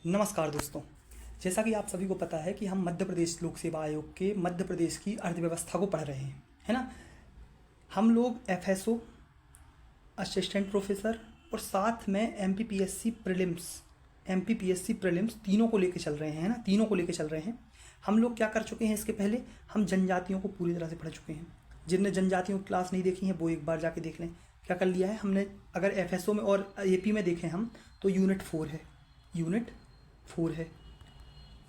नमस्कार दोस्तों। जैसा कि आप सभी को पता है कि हम मध्य प्रदेश लोक सेवा आयोग के मध्य प्रदेश की अर्थव्यवस्था को पढ़ रहे हैं, है ना। हम लोग एफएसओ, असिस्टेंट प्रोफेसर और साथ में एमपीपीएससी प्रीलिम्स तीनों को लेके चल रहे हैं, है ना। तीनों को लेके चल रहे हैं। हम लोग क्या कर चुके हैं, इसके पहले हम जनजातियों को पूरी तरह से पढ़ चुके हैं। जिनने जनजातियों की क्लास नहीं देखी है वो एक बार जाके देख लें। क्या कर लिया है हमने, अगर एफएसओ में और एपी में देखें हम तो यूनिट 4 है।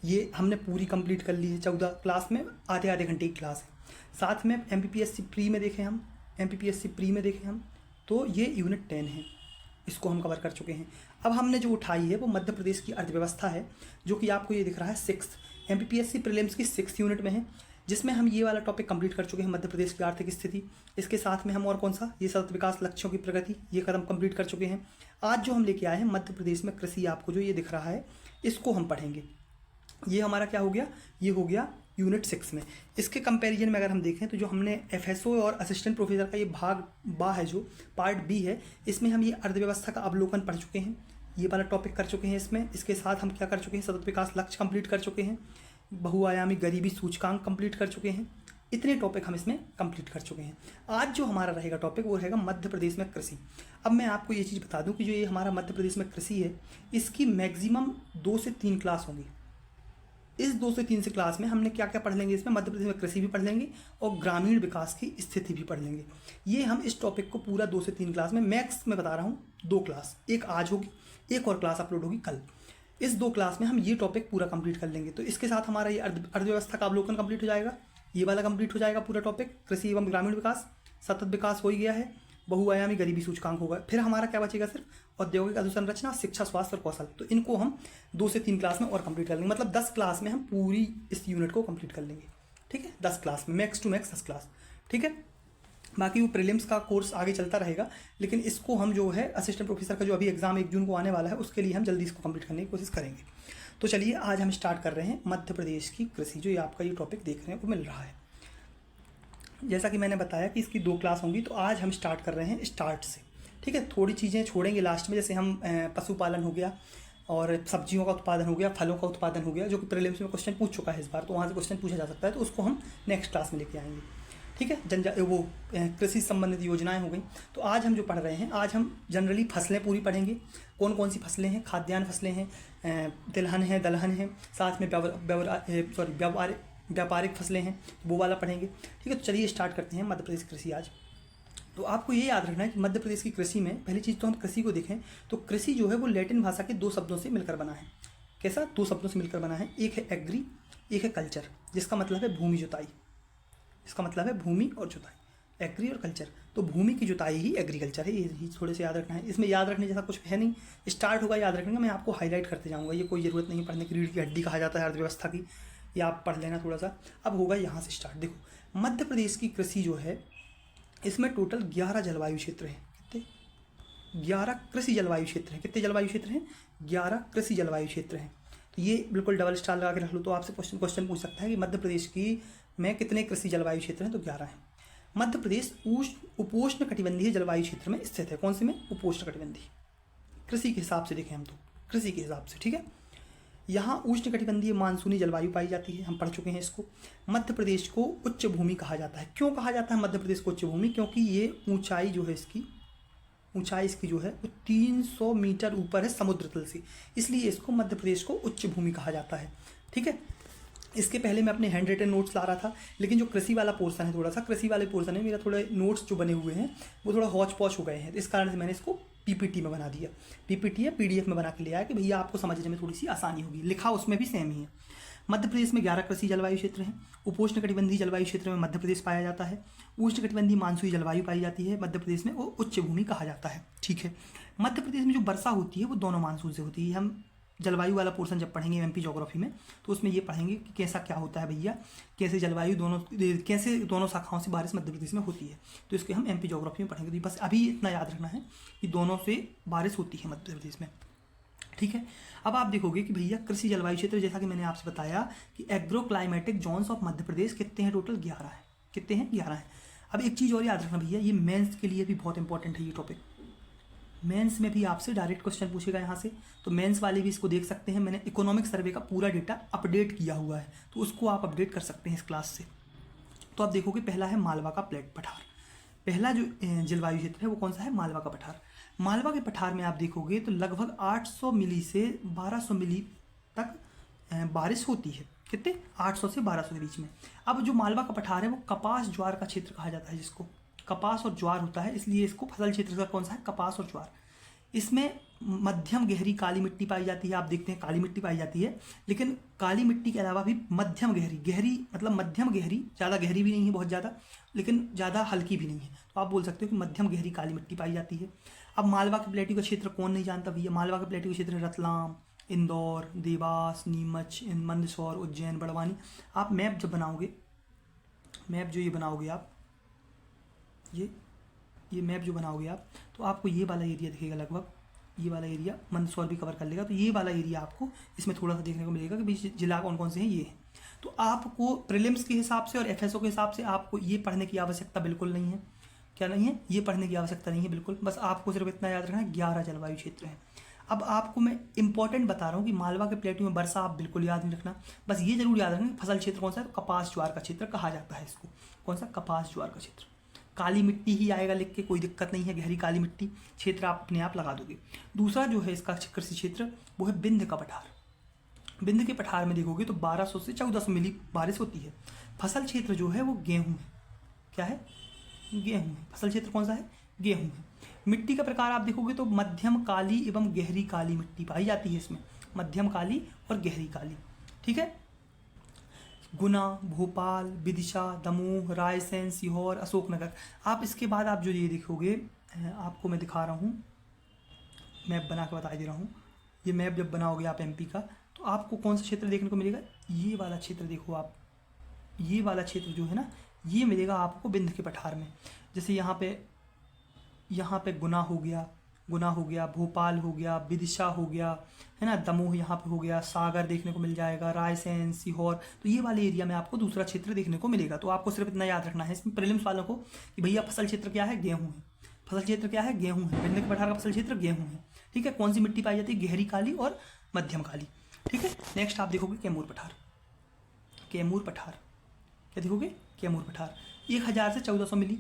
ये हमने पूरी कंप्लीट कर ली है। 14 क्लास में आधे आधे घंटे की क्लास है। साथ में एमपीपीएससी प्री में देखें हम तो ये यूनिट 10 है, इसको हम कवर कर चुके हैं। अब हमने जो उठाई है वो मध्य प्रदेश की अर्थव्यवस्था है, जो कि आपको ये दिख रहा है 6 एमपीपीएससी प्रीलिम्स की 6 यूनिट में है, जिसमें हम ये वाला टॉपिक कंप्लीट कर चुके हैं, मध्य प्रदेश की आर्थिक स्थिति। इसके साथ में हम और कौन सा, ये सतत विकास लक्ष्यों की प्रगति, ये कदम कंप्लीट कर चुके हैं। आज जो हम लेके आए हैं मध्य प्रदेश में कृषि, आपको जो ये दिख रहा है इसको हम पढ़ेंगे। ये हमारा क्या हो गया, ये हो गया यूनिट 6 में। इसके कंपैरिजन में अगर हम देखें तो जो हमने एफएसओ और असिस्टेंट प्रोफेसर का ये भाग बा है, जो पार्ट बी है, इसमें हम ये अर्थव्यवस्था का अवलोकन पढ़ चुके हैं, ये वाला टॉपिक कर चुके हैं इसमें। इसके साथ हम क्या कर चुके हैं, सतत विकास लक्ष्य कंप्लीट कर चुके हैं, बहुआयामी गरीबी सूचकांक कंप्लीट कर चुके हैं। इतने टॉपिक हम इसमें कंप्लीट कर चुके हैं। आज जो हमारा रहेगा टॉपिक वो रहेगा मध्य प्रदेश में कृषि। अब मैं आपको ये चीज़ बता दूं कि जो ये हमारा मध्य प्रदेश में कृषि है, इसकी मैक्सिमम 2 से 3 क्लास होंगी। इस 2 से 3 से क्लास में हमने क्या क्या पढ़ लेंगे, इसमें मध्य प्रदेश में कृषि भी पढ़ लेंगे और ग्रामीण विकास की स्थिति भी पढ़ लेंगे। ये हम इस टॉपिक को पूरा 2 से 3 क्लास में, मैक्स में बता रहा हूँ 2 क्लास, एक आज होगी, एक और क्लास अपलोड होगी कल। इस 2 क्लास में हम ये टॉपिक पूरा कंप्लीट कर लेंगे। तो इसके साथ हमारा ये अर्थव्यवस्था का अवलोकन कंप्लीट हो जाएगा, ये वाला कंप्लीट हो जाएगा पूरा टॉपिक, कृषि एवं ग्रामीण विकास। सतत विकास हो ही गया है, बहुआयामी गरीबी सूचकांक होगा। फिर हमारा क्या बचेगा, सिर्फ औद्योगिक अधोसंरचना, शिक्षा, स्वास्थ्य और कौशल। तो इनको हम 2 से 3 क्लास में और कंप्लीट कर लेंगे। मतलब 10 क्लास में हम पूरी इस यूनिट को कंप्लीट कर लेंगे, ठीक है। 10 क्लास में, मैक्स टू मैक्स 10 क्लास, ठीक है। बाकी वो प्रीलिम्स का कोर्स आगे चलता रहेगा, लेकिन इसको हम जो है असिस्टेंट प्रोफेसर का जो अभी एग्जाम 1 जून को आने वाला है, उसके लिए हम जल्दी इसको कंप्लीट करने की कोशिश करेंगे। तो चलिए आज हम स्टार्ट कर रहे हैं मध्य प्रदेश की कृषि। जो ये आपका ये टॉपिक देखने को मिल रहा है, जैसा कि मैंने बताया कि इसकी 2 क्लास होंगी, तो आज हम स्टार्ट कर रहे हैं स्टार्ट से, ठीक है। थोड़ी चीज़ें छोड़ेंगे लास्ट में, जैसे हम पशुपालन हो गया और सब्जियों का उत्पादन हो गया, फलों का उत्पादन हो गया, जो कि प्रीलिम्स में क्वेश्चन पूछ चुका है इस बार, तो वहाँ से क्वेश्चन पूछा जा सकता है, तो उसको हम नेक्स्ट क्लास में लेके आएंगे, ठीक है। वो कृषि संबंधित योजनाएं हो गई। तो आज हम जो पढ़ रहे हैं, आज हम जनरली फसलें पूरी पढ़ेंगे। कौन कौन सी फसलें हैं, खाद्यान्न फसलें हैं, तिलहन है, दलहन है, साथ में व्यापारिक फसलें हैं, वो वाला पढ़ेंगे, ठीक है। तो चलिए स्टार्ट करते हैं मध्य प्रदेश कृषि आज। तो आपको ये याद रखना है कि मध्य प्रदेश की कृषि में पहली चीज़ तो हम कृषि को देखें तो कृषि जो है वो लैटिन भाषा के 2 शब्दों से मिलकर बना है। कैसा, 2 शब्दों से मिलकर बना है। एक है एग्री, एक है कल्चर, जिसका मतलब है भूमि जुताई। इसका मतलब है भूमि और जुताई, एग्री और कल्चर। तो भूमि की जुताई ही एग्रीकल्चर है, ये थोड़े से याद रखना है। इसमें याद रखने जैसा कुछ है नहीं, स्टार्ट होगा याद रखने का, मैं आपको हाईलाइट करते जाऊँगा। ये कोई ज़रूरत नहीं पढ़ने की, रीढ़ की हड्डी कहा जाता है अर्थव्यवस्था की, ये आप पढ़ लेना थोड़ा सा। अब होगा यहाँ से स्टार्ट। देखो मध्य प्रदेश की कृषि जो है, इसमें टोटल 11 जलवायु क्षेत्र हैं। कितने, 11 कृषि जलवायु क्षेत्र हैं। कितने जलवायु क्षेत्र हैं, 11 कृषि जलवायु क्षेत्र हैं। तो ये बिल्कुल डबल स्टार लगा के रख लो, तो आपसे क्वेश्चन पूछ सकता है कि मध्य प्रदेश की में कितने कृषि जलवायु क्षेत्र हैं, तो 11 हैं। मध्य प्रदेश उपोष्ण कटिबंधीय जलवायु क्षेत्र में स्थित है। कौन से में, उपोष्ण कटिबंधीय। कृषि के हिसाब से देखें हम तो, कृषि के हिसाब से, ठीक है। यहाँ उष्ण कटिबंधीय मानसूनी जलवायु पाई जाती है, हम पढ़ चुके हैं इसको। मध्य प्रदेश को उच्च भूमि कहा जाता है। क्यों कहा जाता है मध्य प्रदेश को उच्च भूमि, क्योंकि ये ऊंचाई जो है इसकी, ऊंचाई इसकी जो है वो 300 मीटर ऊपर है समुद्र तल से, इसलिए इसको मध्य प्रदेश को उच्च भूमि कहा जाता है, ठीक है। इसके पहले मैं अपने हैंड रिटन नोट्स ला रहा था, लेकिन जो कृषि वाला पोर्शन है, थोड़ा सा कृषि वाले पोर्शन है, मेरा थोड़े नोट्स जो बने हुए हैं वो थोड़ा हौच पौच हो गए हैं, तो इस कारण से मैंने इसको पीपीटी में बना दिया। पीपीटी या पीडीएफ में बना के ले आया कि भैया आपको समझने में थोड़ी सी आसानी होगी। लिखा उसमें भी सेम ही है। मध्य प्रदेश में 11 कृषि जलवायु क्षेत्र हैं। उपोष्ण कटिबंधीय जलवायु क्षेत्र में मध्य प्रदेश पाया जाता है। उष्ण कटिबंधीय मानसूनी जलवायु पाई जाती है मध्य प्रदेश में, वो उच्च भूमि कहा जाता है, ठीक है। मध्य प्रदेश में जो वर्षा होती है वो दोनों मानसून से होती है। हम जलवायु वाला पोर्शन जब पढ़ेंगे एमपी ज्योग्राफी में, तो उसमें ये पढ़ेंगे कि कैसा क्या होता है भैया, कैसे जलवायु कैसे दोनों शाखाओं से बारिश मध्य प्रदेश में होती है, तो इसके हम एमपी ज्योग्राफी में पढ़ेंगे। तो बस अभी इतना याद रखना है कि दोनों से बारिश होती है मध्य प्रदेश में, ठीक है। अब आप देखोगे कि भैया कृषि जलवायु क्षेत्र, जैसा कि मैंने आपसे बताया कि agro climatic zones of Madhya Pradesh कितने हैं, टोटल 11 है। कितने हैं, 11 हैं। अब एक चीज़ और याद रखना भैया, ये मेंस के लिए भी बहुत इंपॉर्टेंट है ये टॉपिक। मेंस में भी आपसे डायरेक्ट क्वेश्चन पूछेगा यहाँ से, तो मेंस वाले भी इसको देख सकते हैं। मैंने इकोनॉमिक सर्वे का पूरा डेटा अपडेट किया हुआ है, तो उसको आप अपडेट कर सकते हैं इस क्लास से। तो आप देखोगे पहला है मालवा का प्लेट पठार। पहला जो जलवायु क्षेत्र है वो कौन सा है? मालवा का पठार। मालवा के पठार में आप देखोगे तो लगभग 800 मिली से 1200 मिली तक बारिश होती है। कितने? 800 से 1200 के बीच में। अब जो मालवा का पठार है वो कपास ज्वार का क्षेत्र कहा जाता है, जिसको कपास और ज्वार होता है, इसलिए इसको फसल क्षेत्र का कौन सा है? कपास और ज्वार। इसमें मध्यम गहरी काली मिट्टी पाई जाती है। आप देखते हैं काली मिट्टी पाई जाती है, लेकिन काली मिट्टी के अलावा भी मध्यम गहरी, गहरी मतलब मध्यम गहरी, ज़्यादा गहरी भी नहीं है बहुत ज़्यादा, लेकिन ज़्यादा हल्की भी नहीं है, तो आप बोल सकते हो कि मध्यम गहरी काली मिट्टी पाई जाती है। अब मालवा के प्लेटू का क्षेत्र कौन नहीं जानता भैया? मालवा के प्लेटू का क्षेत्र है रतलाम, इंदौर, देवास, नीमच, मंदसौर, उज्जैन, बड़वानी। आप मैप जब बनाओगे, मैप जो ये बनाओगे आप, ये मैप जो बनाओगे आप, तो आपको ये वाला एरिया दिखेगा, लगभग ये वाला एरिया मंदसौर भी कवर कर लेगा। तो ये वाला एरिया आपको इसमें थोड़ा सा देखने को मिलेगा कि भाई जिला कौन कौन से हैं, ये हैं। तो आपको प्रीलिम्स के हिसाब से और एफएसओ के हिसाब से आपको ये पढ़ने की आवश्यकता बिल्कुल नहीं है। क्या नहीं है? ये पढ़ने की आवश्यकता नहीं है बिल्कुल। बस आपको सिर्फ इतना याद रखना है 11 जलवायु क्षेत्र हैं। अब आपको मैं इंपॉर्टेंट बता रहा हूँ कि मालवा के प्लेटू में वर्षा आप बिल्कुल याद नहीं रखना, बस ये जरूर याद रखना फसल क्षेत्र कौन सा है? तो कपास ज्वार का क्षेत्र कहा जाता है इसको। कौन सा? कपास ज्वार का क्षेत्र। काली मिट्टी ही आएगा लिख के, कोई दिक्कत नहीं है, गहरी काली मिट्टी क्षेत्र आप अपने आप लगा दोगे। दूसरा जो है इसका कृषि क्षेत्र वो है बिंद का पठार। बिंद के पठार में देखोगे तो 1200 से 1400 मिली बारिश होती है। फसल क्षेत्र जो है वो गेहूं है। क्या है? गेहूं है। फसल क्षेत्र कौन सा है? गेहूं है। मिट्टी का प्रकार आप देखोगे तो मध्यम काली एवं गहरी काली मिट्टी पाई जाती है इसमें, मध्यम काली और गहरी काली। ठीक है। गुना, भोपाल, विदिशा, दमोह, रायसेन, सीहोर, अशोकनगर। आप इसके बाद आप जो ये देखोगे, आपको मैं दिखा रहा हूँ, मैप बना के बता दे रहा हूँ। ये मैप जब बनाओगे आप एमपी का, तो आपको कौन सा क्षेत्र देखने को मिलेगा? ये वाला क्षेत्र देखो आप, ये वाला क्षेत्र जो है ना, ये मिलेगा आपको बिंद के पठार में। जैसे यहाँ पे गुना हो गया, भोपाल हो गया, विदिशा हो गया, है ना, दमोह यहाँ पे हो गया, सागर देखने को मिल जाएगा, रायसेन, सीहोर। तो ये वाले एरिया में आपको दूसरा क्षेत्र देखने को मिलेगा। तो आपको सिर्फ इतना याद रखना है इसमें प्रीलिम्स वालों को कि भैया फसल क्षेत्र क्या है? गेहूं है। फसल क्षेत्र क्या है? गेहूं है। बिंद के पठार का फसल क्षेत्र गेहूं है। ठीक है। कौन सी मिट्टी पाई जाती है? गहरी काली और मध्यम काली। ठीक है। नेक्स्ट आप देखोगे कैमूर पठार। कैमूर पठार क्या देखोगे? कैमूर पठार 1000 से 1400 मिली।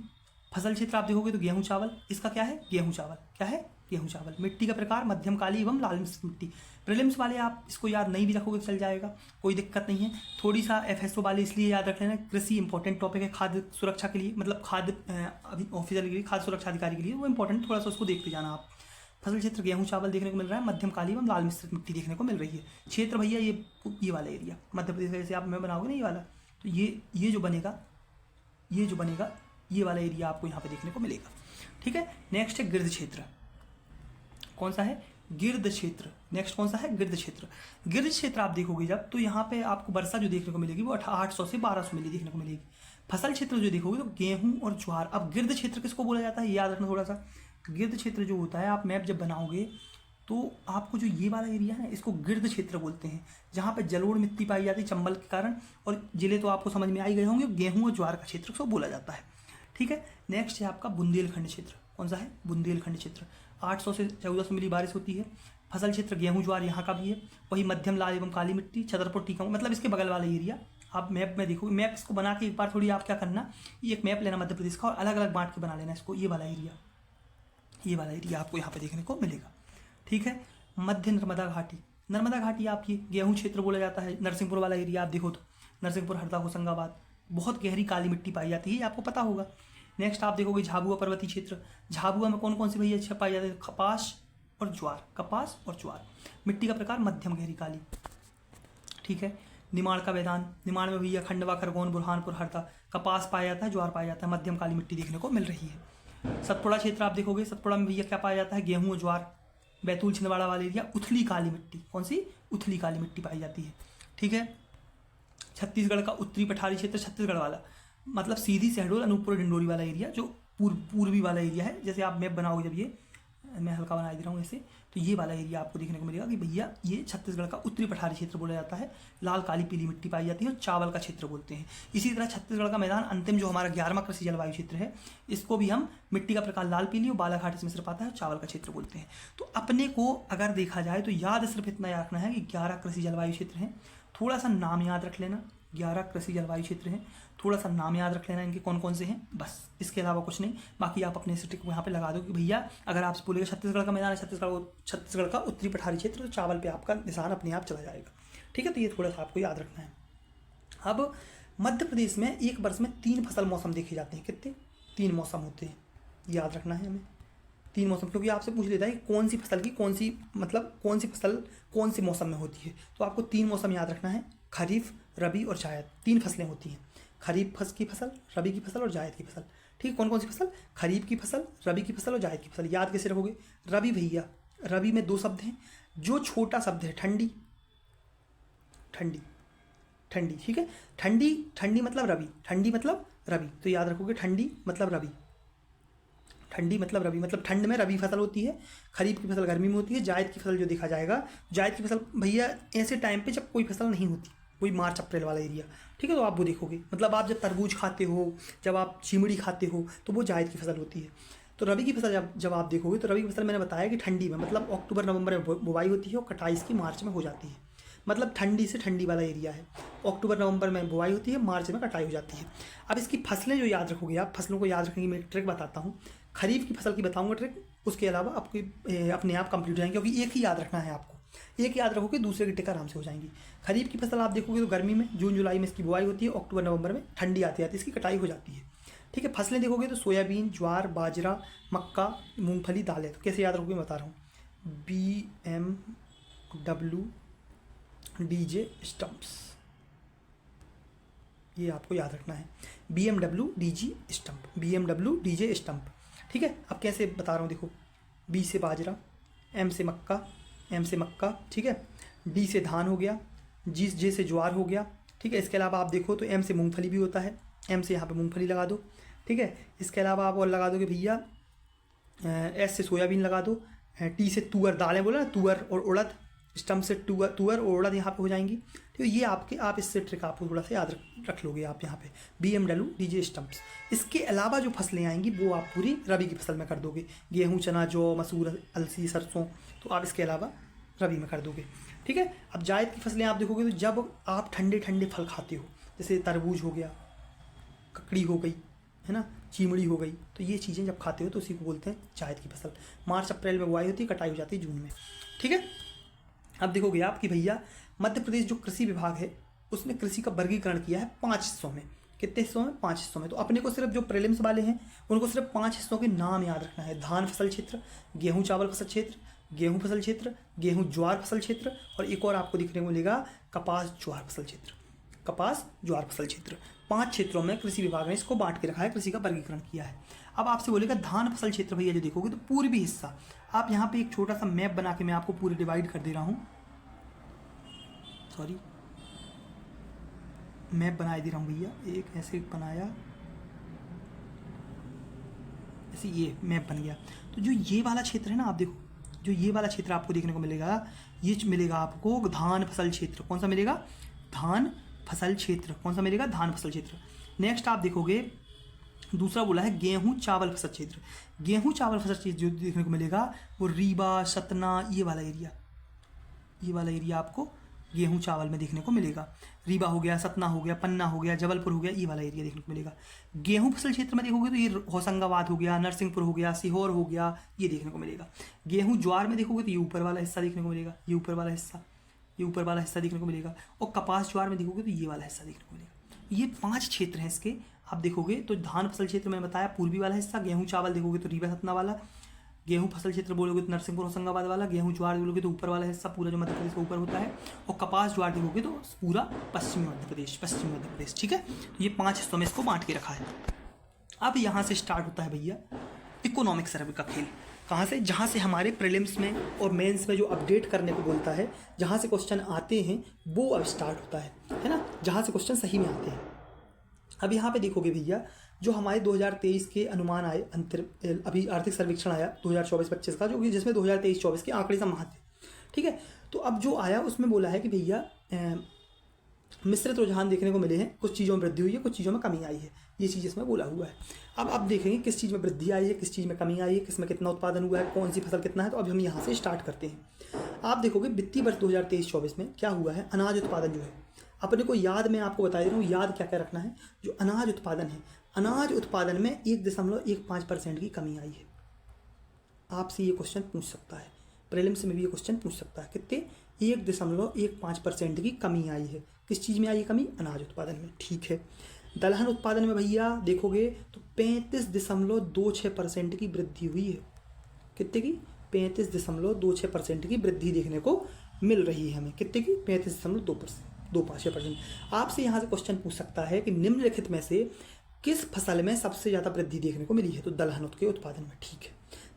फसल क्षेत्र आप देखोगे तो गेहूं चावल, इसका क्या है? गेहूं चावल। क्या है? गेहूं चावल। मिट्टी का प्रकार मध्यम काली एवं लाल मिट्टी। प्रीलिम्स वाले आप इसको याद नहीं भी रखोगे तो चल जाएगा, कोई दिक्कत नहीं है। थोड़ी सा एफएसओ वाले इसलिए याद रख लेना, कृषि इंपॉर्टेंट टॉपिक है खाद्य सुरक्षा के लिए, मतलब खाद्य ऑफिसर के लिए, खाद्य सुरक्षा अधिकारी के लिए वो इंपॉर्टेंट, थोड़ा सा उसको देखते जाना आप। फसल क्षेत्र गेहूं चावल देखने को मिल रहा है, मध्यम काली एवं लाल मिश्रित मिट्टी देखने को मिल रही है। क्षेत्र भैया ये वाला एरिया मध्य प्रदेश का, जैसे आप मैं बनाओगे ना ये वाला, तो ये जो बनेगा ये वाला एरिया आपको यहाँ पे देखने को मिलेगा। ठीक है। नेक्स्ट है गिर्द क्षेत्र। कौन सा है? गिर्द क्षेत्र। नेक्स्ट कौन सा है? गिर्द क्षेत्र। गिर्द क्षेत्र आप देखोगे जब, तो यहाँ पे आपको वर्षा जो देखने को मिलेगी वो 800 से 1200 मिली देखने को मिलेगी। फसल क्षेत्र जो देखोगे तो गेहूं और ज्वार। अब गिर्द क्षेत्र किसको बोला जाता है? याद रखना थोड़ा सा। गिर्द क्षेत्र जो होता है, आप मैप जब बनाओगे तो आपको जो ये वाला एरिया है इसको गिर्द क्षेत्र बोलते हैं, जहाँ पे जलोढ़ मिट्टी पाई जाती है चंबल के कारण। और जिले तो आपको समझ में आ ही गए होंगे, गेहूं और ज्वार का क्षेत्र को बोला जाता है। ठीक है। नेक्स्ट है आपका बुंदेलखंड क्षेत्र। कौन सा है? बुंदेलखंड क्षेत्र। 800 से 1400 मिली बारिश होती है। फसल क्षेत्र गेहूं ज्वार यहाँ का भी है। वही मध्यम लाल एवं काली मिट्टी, छतरपुर, टीकमगढ़, मतलब इसके बगल वाला एरिया। आप मैप में देखोगे, मैप इसको बना के एक बार थोड़ी आप क्या करना, ये एक मैप लेना मध्य प्रदेश का और अलग अलग बांट के बना लेना इसको। ये वाला एरिया आपको यहाँ पे देखने को मिलेगा। ठीक है। मध्य नर्मदा घाटी। नर्मदा घाटी आप ये गेहूं क्षेत्र बोला जाता है। नरसिंहपुर वाला एरिया आप देखो तो नरसिंहपुर, हरदा, होशंगाबाद, बहुत गहरी काली मिट्टी पाई जाती है, आपको पता होगा। नेक्स्ट आप देखोगे झाबुआ पर्वतीय क्षेत्र। झाबुआ में कौन कौन सी भैया अच्छा पाई जाती है? कपास और ज्वार। मिट्टी का प्रकार मध्यम गहरी काली। ठीक है। निमाड़ का मैदान। निमाड़ में भैया खंडवा, खरगोन, बुरहानपुर, हरदा, कपास पाया जाता है, ज्वार पाया जाता है, मध्यम काली मिट्टी देखने को मिल रही है। सतपुड़ा क्षेत्र आप देखोगे, सतपुड़ा में भैया क्या पाया जाता है? गेहूं और ज्वार। बैतूल, छिंदवाड़ा वाला एरिया उथली काली मिट्टी। कौन सी? उथली काली मिट्टी पाई जाती है। ठीक है। छत्तीसगढ़ का उत्तरी पठारी क्षेत्र, छत्तीसगढ़ वाला मतलब सीधी, शहडोल, अनूपपुर, डिंडोरी वाला एरिया, जो पूर्वी वाला एरिया है। जैसे आप मैप बनाओगे जब, ये मैं हल्का बना दे रहा हूँ ऐसे, तो ये वाला एरिया आपको देखने को मिलेगा कि भैया ये छत्तीसगढ़ का उत्तरी पठारी क्षेत्र बोला जाता है। लाल काली पीली मिट्टी पाई जाती है और चावल का क्षेत्र बोलते हैं। इसी तरह छत्तीसगढ़ का मैदान अंतिम जो हमारा 11वां कृषि जलवायु क्षेत्र है, इसको भी हम मिट्टी का प्रकार लाल पीली और बालाघाट इसमें सिर्फ आता है, चावल का क्षेत्र बोलते हैं। तो अपने को अगर देखा जाए तो याद सिर्फ इतना याद रखना है कि 11 कृषि जलवायु क्षेत्र हैं। थोड़ा सा नाम याद रख लेना, 11 कृषि जलवायु क्षेत्र हैं, थोड़ा सा नाम याद रख लेना इनके कौन कौन से हैं, बस इसके अलावा कुछ नहीं। बाकी आप अपने स्टिक को यहाँ पे लगा दो कि भैया अगर आपसे बोलेगा छत्तीसगढ़ का मैदान है, छत्तीसगढ़ का उत्तरी पठारी क्षेत्र, तो चावल पे आपका निशान अपने आप चला जाएगा। ठीक है, तो ये थोड़ा सा आपको याद रखना है। अब मध्य प्रदेश में एक वर्ष में 3 फसल मौसम देखे जाते हैं। कितने? 3 मौसम होते हैं, याद रखना है हमें 3 मौसम, क्योंकि आपसे पूछ लेता है कि कौन सी फसल की कौन सी फसल कौन सी मौसम में होती है। तो आपको 3 मौसम याद रखना है, खरीफ, रबी और जायद। 3 फसलें होती हैं, खरीफ की फसल, रबी की फसल और जायद की फसल। ठीक है, कौन कौन सी फसल? खरीफ की फसल, रबी की फसल और जायद की फसल। याद कैसे रखोगे? रबी भैया, रबी में 2 शब्द हैं। जो छोटा शब्द है ठंडी, ठंडी, ठंडी, ठीक है, ठंडी, ठंडी मतलब रबी, ठंडी मतलब रबी, तो याद रखोगे ठंडी मतलब रबी, ठंडी मतलब रबी, मतलब ठंड में रबी फसल होती है, खरीफ की फसल गर्मी में होती है, जायद की फसल जो देखा जाएगा, जायद की फसल भैया ऐसे टाइम पे जब कोई फसल नहीं होती, कोई मार्च अप्रैल वाला एरिया। ठीक है, तो आप वो देखोगे, मतलब आप जब तरबूज खाते हो, जब आप चिमड़ी खाते हो, तो वो जायद की फसल होती है। तो रबी की फसल जब आप देखोगे तो रबी की फसल मैंने बताया कि ठंडी में, मतलब अक्टूबर नवंबर में बुवाई होती है और कटाई इसकी मार्च में हो जाती है। मतलब ठंडी से ठंडी वाला एरिया है। अक्टूबर नवंबर में बुवाई होती है, मार्च में कटाई हो जाती है। अब इसकी फसलें जो याद रखोगे आप, फसलों को याद रखने की मैं एक ट्रिक बताता हूँ। खरीफ की फसल की बताऊंगा ट्रिक, उसके अलावा आपको अपने आप कंप्लीट हो जाएंगे, क्योंकि एक ही याद रखना है आपको। एक याद रखोगे, दूसरे की टिक आराम से हो जाएंगी। खरीफ की फसल आप देखोगे तो गर्मी में जून जुलाई में इसकी बुआई होती है, अक्टूबर नवंबर में ठंडी आती है इसकी कटाई हो जाती है। ठीक है, फसलें देखोगे तो सोयाबीन, ज्वार, बाजरा, मक्का, मूंगफली, दालें। तो कैसे याद रखोगे मैं बता रहा हूँ, BMW DJ स्टम्प्स, ये आपको याद रखना है, BMW DG stump, BMW DJ stump. ठीक है, अब कैसे बता रहा हूँ देखो, B से बाजरा, M से मक्का, ठीक है, D से धान हो गया, J से ज्वार हो गया। ठीक है, इसके अलावा आप देखो तो M से मूंगफली भी होता है, M से यहाँ पे मूंगफली लगा दो। ठीक है, इसके अलावा आप और लगा दोगे भैया, S से सोयाबीन लगा दो, T से तुअर, दालें बोला ना, तुअर और उड़द, स्टम्प से तुअर और उड़द यहाँ पे हो जाएंगी। तो ये आप इससे ट्रिक आपको थोड़ा सा याद रख लोगे आप यहाँ पे, BMW DJ स्टम्प्स। इसके अलावा जो फसलें आएंगी वो आप पूरी रबी की फसल में कर दोगे, गेहूँ, चना, जौ, मसूर, अलसी, सरसों, तो आप इसके अलावा रबी में कर दोगे। ठीक है, अब जायद की फसलें आप देखोगे तो जब आप ठंडे ठंडे फल खाते हो, जैसे तरबूज हो गया, ककड़ी हो गई, है ना, चिमड़ी हो गई, तो ये चीज़ें जब खाते हो तो उसी को बोलते हैं जायद की फसल। मार्च अप्रैल में बुआई होती है, कटाई हो जाती है जून में। ठीक है, अब देखोगे आप कि भैया मध्य प्रदेश जो कृषि विभाग है उसने कृषि का वर्गीकरण किया है 5 हिस्सों में। कितने हिस्सों में? 5 हिस्सों में। तो अपने को सिर्फ जो प्रीलिम्स वाले हैं उनको सिर्फ 5 हिस्सों के नाम याद रखना है। धान फसल क्षेत्र, गेहूँ चावल फसल क्षेत्र, गेहूँ फसल क्षेत्र, गेहूँ ज्वार फसल क्षेत्र, और एक और आपको दिखने को मिलेगा कपास ज्वार फसल क्षेत्र, कपास ज्वार फसल क्षेत्र। 5 क्षेत्रों में कृषि विभाग ने इसको बांट के रखा है, कृषि का वर्गीकरण किया है। अब आपसे बोलेगा धान फसल क्षेत्र भैया जो देखोगे तो पूर्वी हिस्सा, आप यहाँ पे एक छोटा सा मैप बना के मैं आपको पूरी डिवाइड कर दे रहा हूँ, सॉरी मैप बना दे रहा हूँ भैया, एक ऐसे बनाया, ऐसे ये मैप बन गया। तो जो ये वाला क्षेत्र है ना, आप देखो जो ये वाला क्षेत्र आपको देखने को मिलेगा, ये मिलेगा आपको धान फसल क्षेत्र। कौन सा मिलेगा? धान फसल क्षेत्र। कौन सा मिलेगा? धान फसल क्षेत्र। नेक्स्ट आप देखोगे दूसरा बोला है गेहूं चावल फसल क्षेत्र। गेहूं चावल फसल क्षेत्र जो देखने को मिलेगा वो रीवा, सतना, ये वाला एरिया आपको गेहूं चावल में देखने को मिलेगा। रीवा हो गया, सतना हो गया, पन्ना हो गया, जबलपुर हो गया, ये वाला एरिया देखने को मिलेगा। गेहूं फसल क्षेत्र में देखोगे तो ये होशंगाबाद हो गया, नरसिंहपुर हो गया, सीहोर हो गया, ये देखने को मिलेगा। गेहूं ज्वार में देखोगे तो ये ऊपर वाला हिस्सा देखने को मिलेगा, ये ऊपर वाला हिस्सा देखने को मिलेगा। और कपास ज्वार में देखोगे तो ये वाला हिस्सा देखने को मिलेगा। ये 5 क्षेत्र हैं इसके। आप देखोगे तो धान फसल क्षेत्र में बताया पूर्वी वाला हिस्सा, गेहूं चावल देखोगे तो रीवा सतना वाला, गेहूं फसल क्षेत्र बोलोगे तो नरसिंहपुर होशंगाबाद वाला, गेहूं ज्वार बोलोगे तो ऊपर वाला हिस्सा पूरा जो मध्य प्रदेश के ऊपर होता है, और कपास ज्वार देखोगे तो पूरा पश्चिमी मध्य प्रदेश। ठीक है, तो ये 5 हिस्सों में इसको बांट के रखा है। अब यहाँ से स्टार्ट होता है भैया इकोनॉमिक सर्वे का खेल। कहाँ से? जहाँ से हमारे प्रीलिम्स में और मेंस में जो अपडेट करने को बोलता है, जहाँ से क्वेश्चन आते हैं वो अब स्टार्ट होता है ना, जहाँ से क्वेश्चन सही में आते हैं। अब यहाँ पे देखोगे भैया जो हमारे 2023 के अनुमान आए अंतर अभी आर्थिक सर्वेक्षण आया 2024-25 का, जो कि जिसमें 2023-24 के आंकड़े समाहित थे, ठीक है। तो अब जो आया उसमें बोला है कि भैया मिश्रित रुझान देखने को मिले हैं, कुछ चीज़ों में वृद्धि हुई है, कुछ चीज़ों में कमी आई है, ये चीज़ इसमें बोला हुआ है। अब देखेंगे किस चीज़ में वृद्धि आई है, किस चीज़ में कमी आई है, किस में कितना उत्पादन हुआ है, कौन सी फसल कितना है। तो अभी हम यहाँ से स्टार्ट करते हैं। आप देखोगे वित्तीय वर्ष 2023-24 में क्या हुआ है, अनाज उत्पादन जो है अपने को याद में आपको बता दे रहा हूँ, याद क्या क्या रखना है। जो अनाज उत्पादन है, अनाज उत्पादन में 1.15% की कमी आई है। आपसे ये क्वेश्चन पूछ सकता है, प्रीलिम्स में भी ये क्वेश्चन पूछ सकता है, कितने 1.15% की कमी आई है। किस चीज़ में आई है कमी, अनाज उत्पादन में, ठीक है। दलहन उत्पादन में भैया देखोगे तो 35.26% की वृद्धि हुई है। कितने की, 35.26% की वृद्धि देखने को मिल रही है हमें। कितने की, 35.25%। आपसे यहाँ से क्वेश्चन पूछ सकता है कि निम्नलिखित में से किस फसल में सबसे ज़्यादा वृद्धि देखने को मिली है, तो दलहन के उत्पादन में, ठीक है।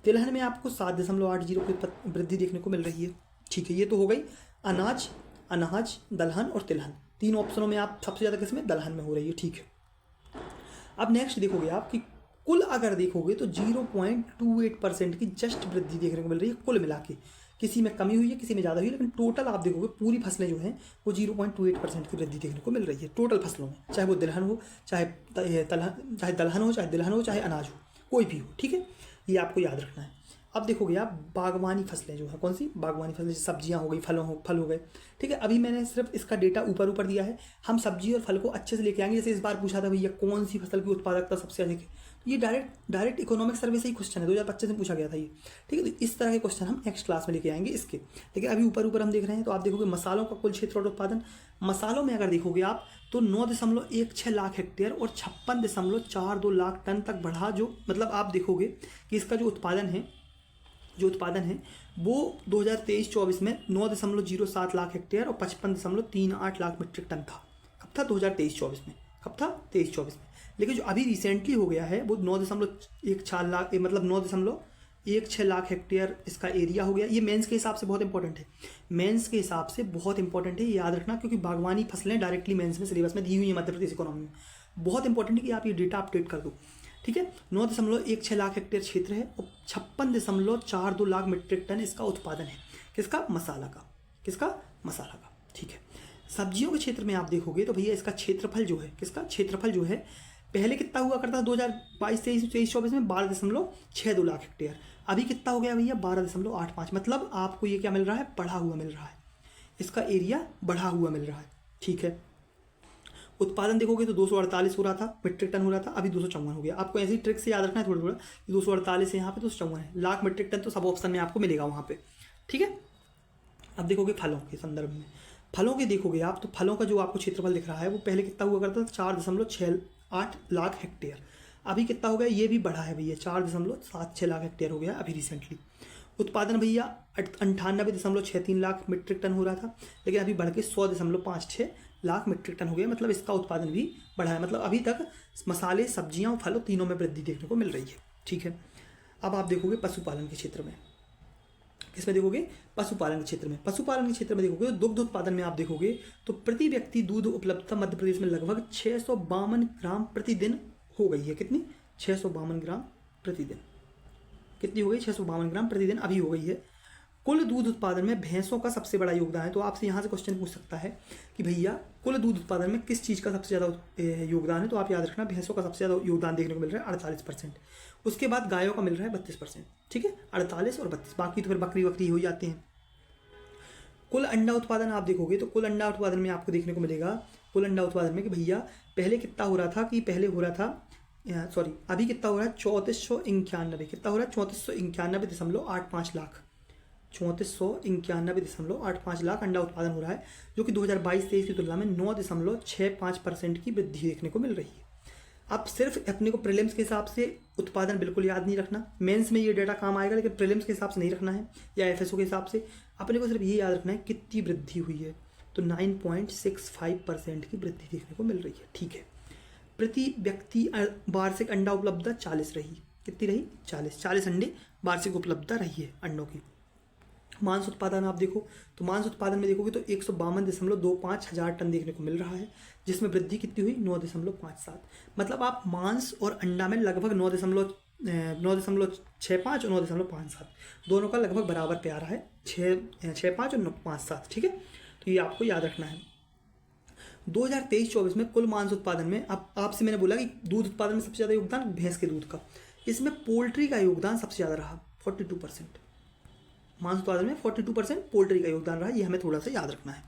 तिलहन में आपको 7.80 की वृद्धि देखने को मिल रही है, ठीक है। ये तो हो गई अनाज, दलहन और तिलहन, तीन ऑप्शनों में आप सबसे ज़्यादा किस में, दलहन में हो रही है, ठीक है। अब नेक्स्ट देखोगे आप कि कुल अगर देखोगे तो 0.28% की जस्ट वृद्धि देखने को मिल रही है कुल मिला के। किसी में कमी हुई है, किसी में ज़्यादा हुई है, लेकिन टोटल आप देखोगे पूरी फसलें जो हैं वो 0.28% की वृद्धि देखने को मिल रही है टोटल फसलों में, चाहे वो दलहन हो, चाहे दलहन हो, चाहे तिलहन हो, चाहे अनाज हो, कोई भी हो, ठीक है। ये आपको याद रखना है। अब देखोगे आप बागवानी फसलें जो है, कौन सी बागवानी फसलें, सब्जियां हो गई, फल हो गए, ठीक है। अभी मैंने सिर्फ इसका डेटा ऊपर दिया है, हम सब्जी और फल को अच्छे से लेके आएंगे। जैसे इस बार पूछा था भैया कौन सी फसल की उत्पादकता सबसे अधिक है, ये डायरेक्ट इकोनॉमिक सर्वे से ही क्वेश्चन है, 2025 में पूछा गया था ये, ठीक है। तो इस तरह के क्वेश्चन हम नेक्स्ट क्लास में लेके आएंगे इसके, लेकिन अभी ऊपर हम देख रहे हैं। तो आप देखोगे मसालों का कुल क्षेत्र और उत्पादन, मसालों में अगर देखोगे आप तो 9.16 लाख हेक्टेयर और 56.42 लाख टन तक बढ़ा। जो मतलब आप देखोगे कि इसका जो उत्पादन है वो 2023-24 में 9.07 लाख हेक्टेयर और 55.38 लाख मीट्रिक टन था। कब था, 2023-24 में, कब था, 23-24 में। लेकिन जो अभी रिसेंटली हो गया है वो 9.16 लाख, मतलब 9.16 लाख हेक्टेयर इसका एरिया हो गया। ये मेंस के हिसाब से बहुत इंपॉर्टेंट है, मेंस के हिसाब से बहुत इंपॉर्टेंट है, याद रखना, क्योंकि बागवानी फसलें डायरेक्टली मेंस में सिलेबस में दी हुई है मध्य प्रदेश इकोनॉमी में। बहुत इंपॉर्टेंट है कि आप ये डेटा अपडेट कर दो, ठीक है। 9.16 लाख हेक्टेयर क्षेत्र है और 56.42 लाख मीट्रिक टन इसका उत्पादन है। किसका, मसाला का, ठीक है। सब्जियों के क्षेत्र में आप देखोगे तो भैया इसका क्षेत्रफल जो है, किसका क्षेत्रफल जो है, पहले कितना हुआ करता था 2022-23-24 में 12.62 लाख हेक्टेयर, अभी कितना हो गया भैया 12.85। मतलब आपको ये क्या मिल रहा है, बढ़ा हुआ मिल रहा है, इसका एरिया बढ़ा हुआ मिल रहा है, ठीक है। उत्पादन देखोगे तो 248 हो रहा था, मीट्रिक टन हो रहा था, अभी 254 हो गया। आपको ऐसी ट्रिक से याद रखना है थोड़ा 248 है यहाँ पे, 254 है। लाख मीट्रिक टन तो सब ऑप्शन में आपको मिलेगा वहाँ पे, ठीक है। अब देखोगे फलों के संदर्भ में, फलों के देखोगे आप तो फलों का जो आपको क्षेत्रफल दिख रहा है वो पहले कितना हुआ करता था, 4.68 लाख हेक्टेयर, अभी कितना हो गया, ये भी बढ़ा है भैया, 4.76 लाख हेक्टेयर हो गया अभी रिसेंटली। उत्पादन भैया 98.63 लाख मीट्रिक टन हो रहा था, लेकिन अभी बढ़ के 100.56 लाख मीट्रिक टन हो गया। मतलब इसका उत्पादन भी बढ़ा है, मतलब अभी तक मसाले, सब्जियां और फलों तीनों में वृद्धि देखने को मिल रही है, ठीक है। अब आप देखोगे पशुपालन के क्षेत्र में, किसमें देखोगे, पशुपालन के क्षेत्र में देखोगे तो दुग्ध उत्पादन में आप देखोगे तो प्रति व्यक्ति दूध उपलब्धता मध्य प्रदेश में लगभग 652 ग्राम प्रतिदिन हो गई है। कितनी, 652 ग्राम प्रतिदिन, कितनी हो गई, 652 ग्राम प्रतिदिन अभी हो गई है। कुल दूध उत्पादन में भैंसों का सबसे बड़ा योगदान है। तो आपसे यहाँ से क्वेश्चन पूछ सकता है कि भैया कुल दूध उत्पादन में किस चीज़ का सबसे ज़्यादा योगदान है, तो आप याद रखना भैंसों का सबसे ज़्यादा योगदान देखने को मिल रहा है 48%। उसके बाद गायों का मिल रहा है 32%, ठीक है, 48 और 32, बाकी तो फिर बकरी हो जाते हैं। कुल अंडा उत्पादन आप देखोगे तो कुल अंडा उत्पादन में आपको देखने को मिलेगा, कुल अंडा उत्पादन में कि भैया पहले कितना हो रहा था, कि पहले हो रहा था अभी कितना हो रहा है, 3491, कितना हो रहा है, 3491.85 लाख, 3491.85 लाख अंडा उत्पादन हो रहा है, जो कि 2022-23 की तुलना में 9.65% की वृद्धि देखने को मिल रही है। अब सिर्फ अपने को प्रीलिम्स के हिसाब से उत्पादन बिल्कुल याद नहीं रखना, मेंस में ये डेटा काम आएगा, लेकिन प्रीलिम्स के हिसाब से नहीं रखना है, या एफएसओ के हिसाब से अपने को सिर्फ ये याद रखना है कितनी वृद्धि हुई है, तो 9.65% की वृद्धि देखने को मिल रही है, ठीक है। प्रति व्यक्ति वार्षिक अंडा उपलब्धता 40 रही, कितनी रही, 40 अंडे वार्षिक उपलब्धता रही है अंडों की। मांस उत्पादन आप देखो तो मांस उत्पादन में देखोगे तो 152.25 हज़ार टन देखने को मिल रहा है, जिसमें वृद्धि कितनी हुई 9.57। मतलब आप मांस और अंडा में लगभग 9.65 और 9.57 दोनों का लगभग बराबर पे आ रहा है, 6.65 और 9.57। ठीक है, तो ये आपको याद रखना है। 2023-24 में कुल मांस उत्पादन में, अब आपसे मैंने बोला कि दूध उत्पादन में सबसे ज़्यादा योगदान भैंस के दूध का, इसमें पोल्ट्री का योगदान सबसे ज़्यादा रहा 42%। मांस उत्पादन में 42% पोल्ट्री का योगदान रहा, ये हमें थोड़ा सा याद रखना है।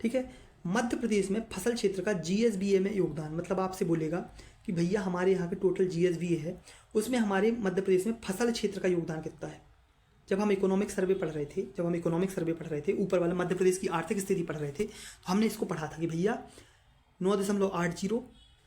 ठीक है, मध्य प्रदेश में फसल क्षेत्र का जीएसबीए में योगदान, मतलब आपसे बोलेगा कि भैया हमारे यहाँ के टोटल जीएसबीए है, उसमें हमारे मध्य प्रदेश में फसल क्षेत्र का योगदान कितना है। जब हम इकोनॉमिक सर्वे पढ़ रहे थे, ऊपर वाला मध्य प्रदेश की आर्थिक स्थिति पढ़ रहे थे, तो हमने इसको पढ़ा था कि भैया 9.80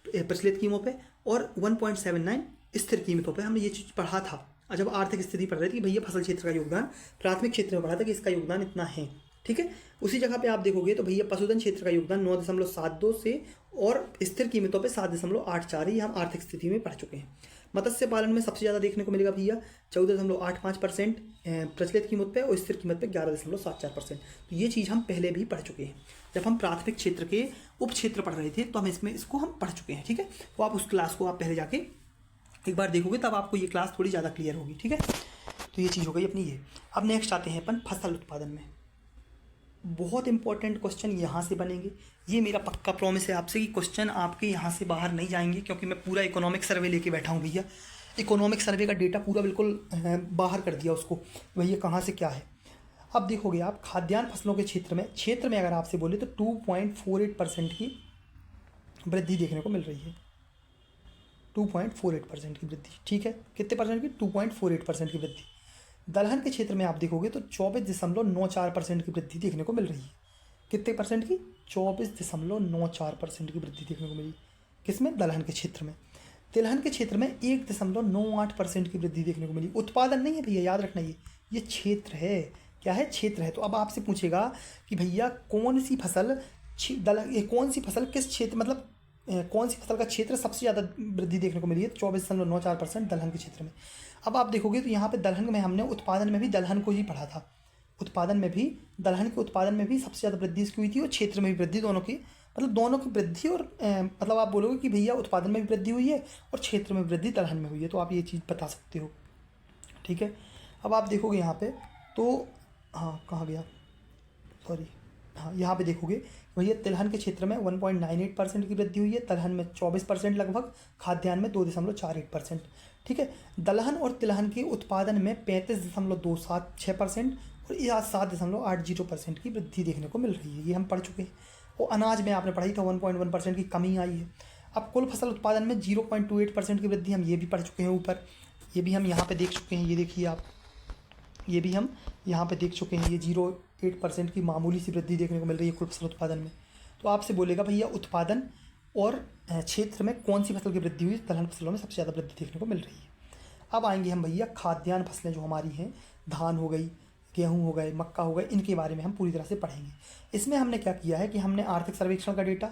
प्रचलित कीमतों पे और 1.79 स्थिर कीमतों पे, हमने ये चीज़ पढ़ा था। जब आर्थिक स्थिति पढ़ रहे थे कि भैया फसल क्षेत्र का योगदान, प्राथमिक क्षेत्र में पढ़ा था कि इसका योगदान इतना है। ठीक है, उसी जगह पे आप देखोगे तो भैया पशुधन क्षेत्र का योगदान 9.72 से और स्थिर कीमतों पे 7.84, ये हम आर्थिक स्थिति में पढ़ चुके हैं। मत्स्य पालन में सबसे ज़्यादा देखने को मिलेगा भैया 14.85% प्रचलित कीमत पे और स्थिर कीमत पे 11.74%। तो ये चीज़ हम पहले भी पढ़ चुके हैं, जब हम प्राथमिक क्षेत्र के उप क्षेत्र पढ़ रहे थे तो हम इसको हम पढ़ चुके हैं। ठीक है, तो आप उस क्लास को आप पहले जाके एक बार देखोगे तब आपको ये क्लास थोड़ी ज़्यादा क्लियर होगी। ठीक है, तो ये चीज़ हो गई अपनी ये। अब नेक्स्ट आते हैं अपन फसल उत्पादन में। बहुत इंपॉर्टेंट क्वेश्चन यहाँ से बनेंगे, ये मेरा पक्का प्रॉमिस है आपसे कि क्वेश्चन आपके यहाँ से बाहर नहीं जाएंगे, क्योंकि मैं पूरा इकोनॉमिक सर्वे लेके बैठा हूँ भैया। इकोनॉमिक सर्वे का डेटा पूरा बिल्कुल बाहर कर दिया उसको, भैया कहाँ से क्या है। अब देखोगे आप खाद्यान्न फसलों के क्षेत्र में अगर आपसे बोले तो 2.48% की वृद्धि देखने को मिल रही है। 2.48% की वृद्धि। ठीक है, कितने परसेंट की? 2.48% की वृद्धि। दलहन के क्षेत्र में आप देखोगे तो 24.94% की वृद्धि देखने को मिल रही है। कितने परसेंट की? 24.94% की वृद्धि देखने को मिली। किसमें? दलहन के क्षेत्र में। तिलहन के क्षेत्र में 1.98% की वृद्धि देखने को मिली। उत्पादन नहीं है भैया, याद रखना, ये क्षेत्र है। क्या है? क्षेत्र है। तो अब आपसे पूछेगा कि भैया कौन सी फसल किस क्षेत्र, मतलब कौन सी फसल का क्षेत्र सबसे ज़्यादा वृद्धि देखने को मिली है? 24.94% दलहन के क्षेत्र में। अब आप देखोगे तो यहाँ पे दलहन में हमने उत्पादन में भी दलहन को ही पढ़ा था। दलहन के उत्पादन में भी सबसे ज़्यादा वृद्धि इसकी हुई थी और क्षेत्र में भी वृद्धि, दोनों की वृद्धि। और मतलब आप बोलोगे कि भैया उत्पादन में भी वृद्धि हुई है और क्षेत्र में वृद्धि दलहन में हुई है, तो आप ये चीज़ बता सकते हो। ठीक है, अब आप देखोगे यहाँ पे तो कहाँ गया, सॉरी, यहाँ पे देखोगे भैया तिलहन के क्षेत्र में 1.98% की वृद्धि हुई है, दलहन में 24% लगभग, खाद्यान्न में 2.48%। ठीक है, दलहन और तिलहन के उत्पादन में 35.276% और 7.80% की वृद्धि देखने को मिल रही है, ये हम पढ़ चुके हैं। और अनाज में आपने पढ़ाई था 1.1% की कमी आई है। अब कुल फसल उत्पादन में 0.28% की वृद्धि, हम ये भी पढ़ चुके हैं ऊपर, ये भी हम यहाँ पे देख चुके हैं। ये देखिए आप, ये भी हम यहाँ पे देख चुके हैं। ये 0.8% की मामूली सी वृद्धि देखने को मिल रही है कुल फसल उत्पादन में। तो आपसे बोलेगा भैया उत्पादन और क्षेत्र में कौन सी फसल की वृद्धि हुई? दलहन फसलों में सबसे ज़्यादा वृद्धि देखने को मिल रही है। अब आएंगे हम भैया खाद्यान्न फसलें जो हमारी हैं, धान हो गई, गेहूँ हो गए, मक्का हो गए, इनके बारे में हम पूरी तरह से पढ़ेंगे। इसमें हमने क्या किया है कि हमने आर्थिक सर्वेक्षण का डेटा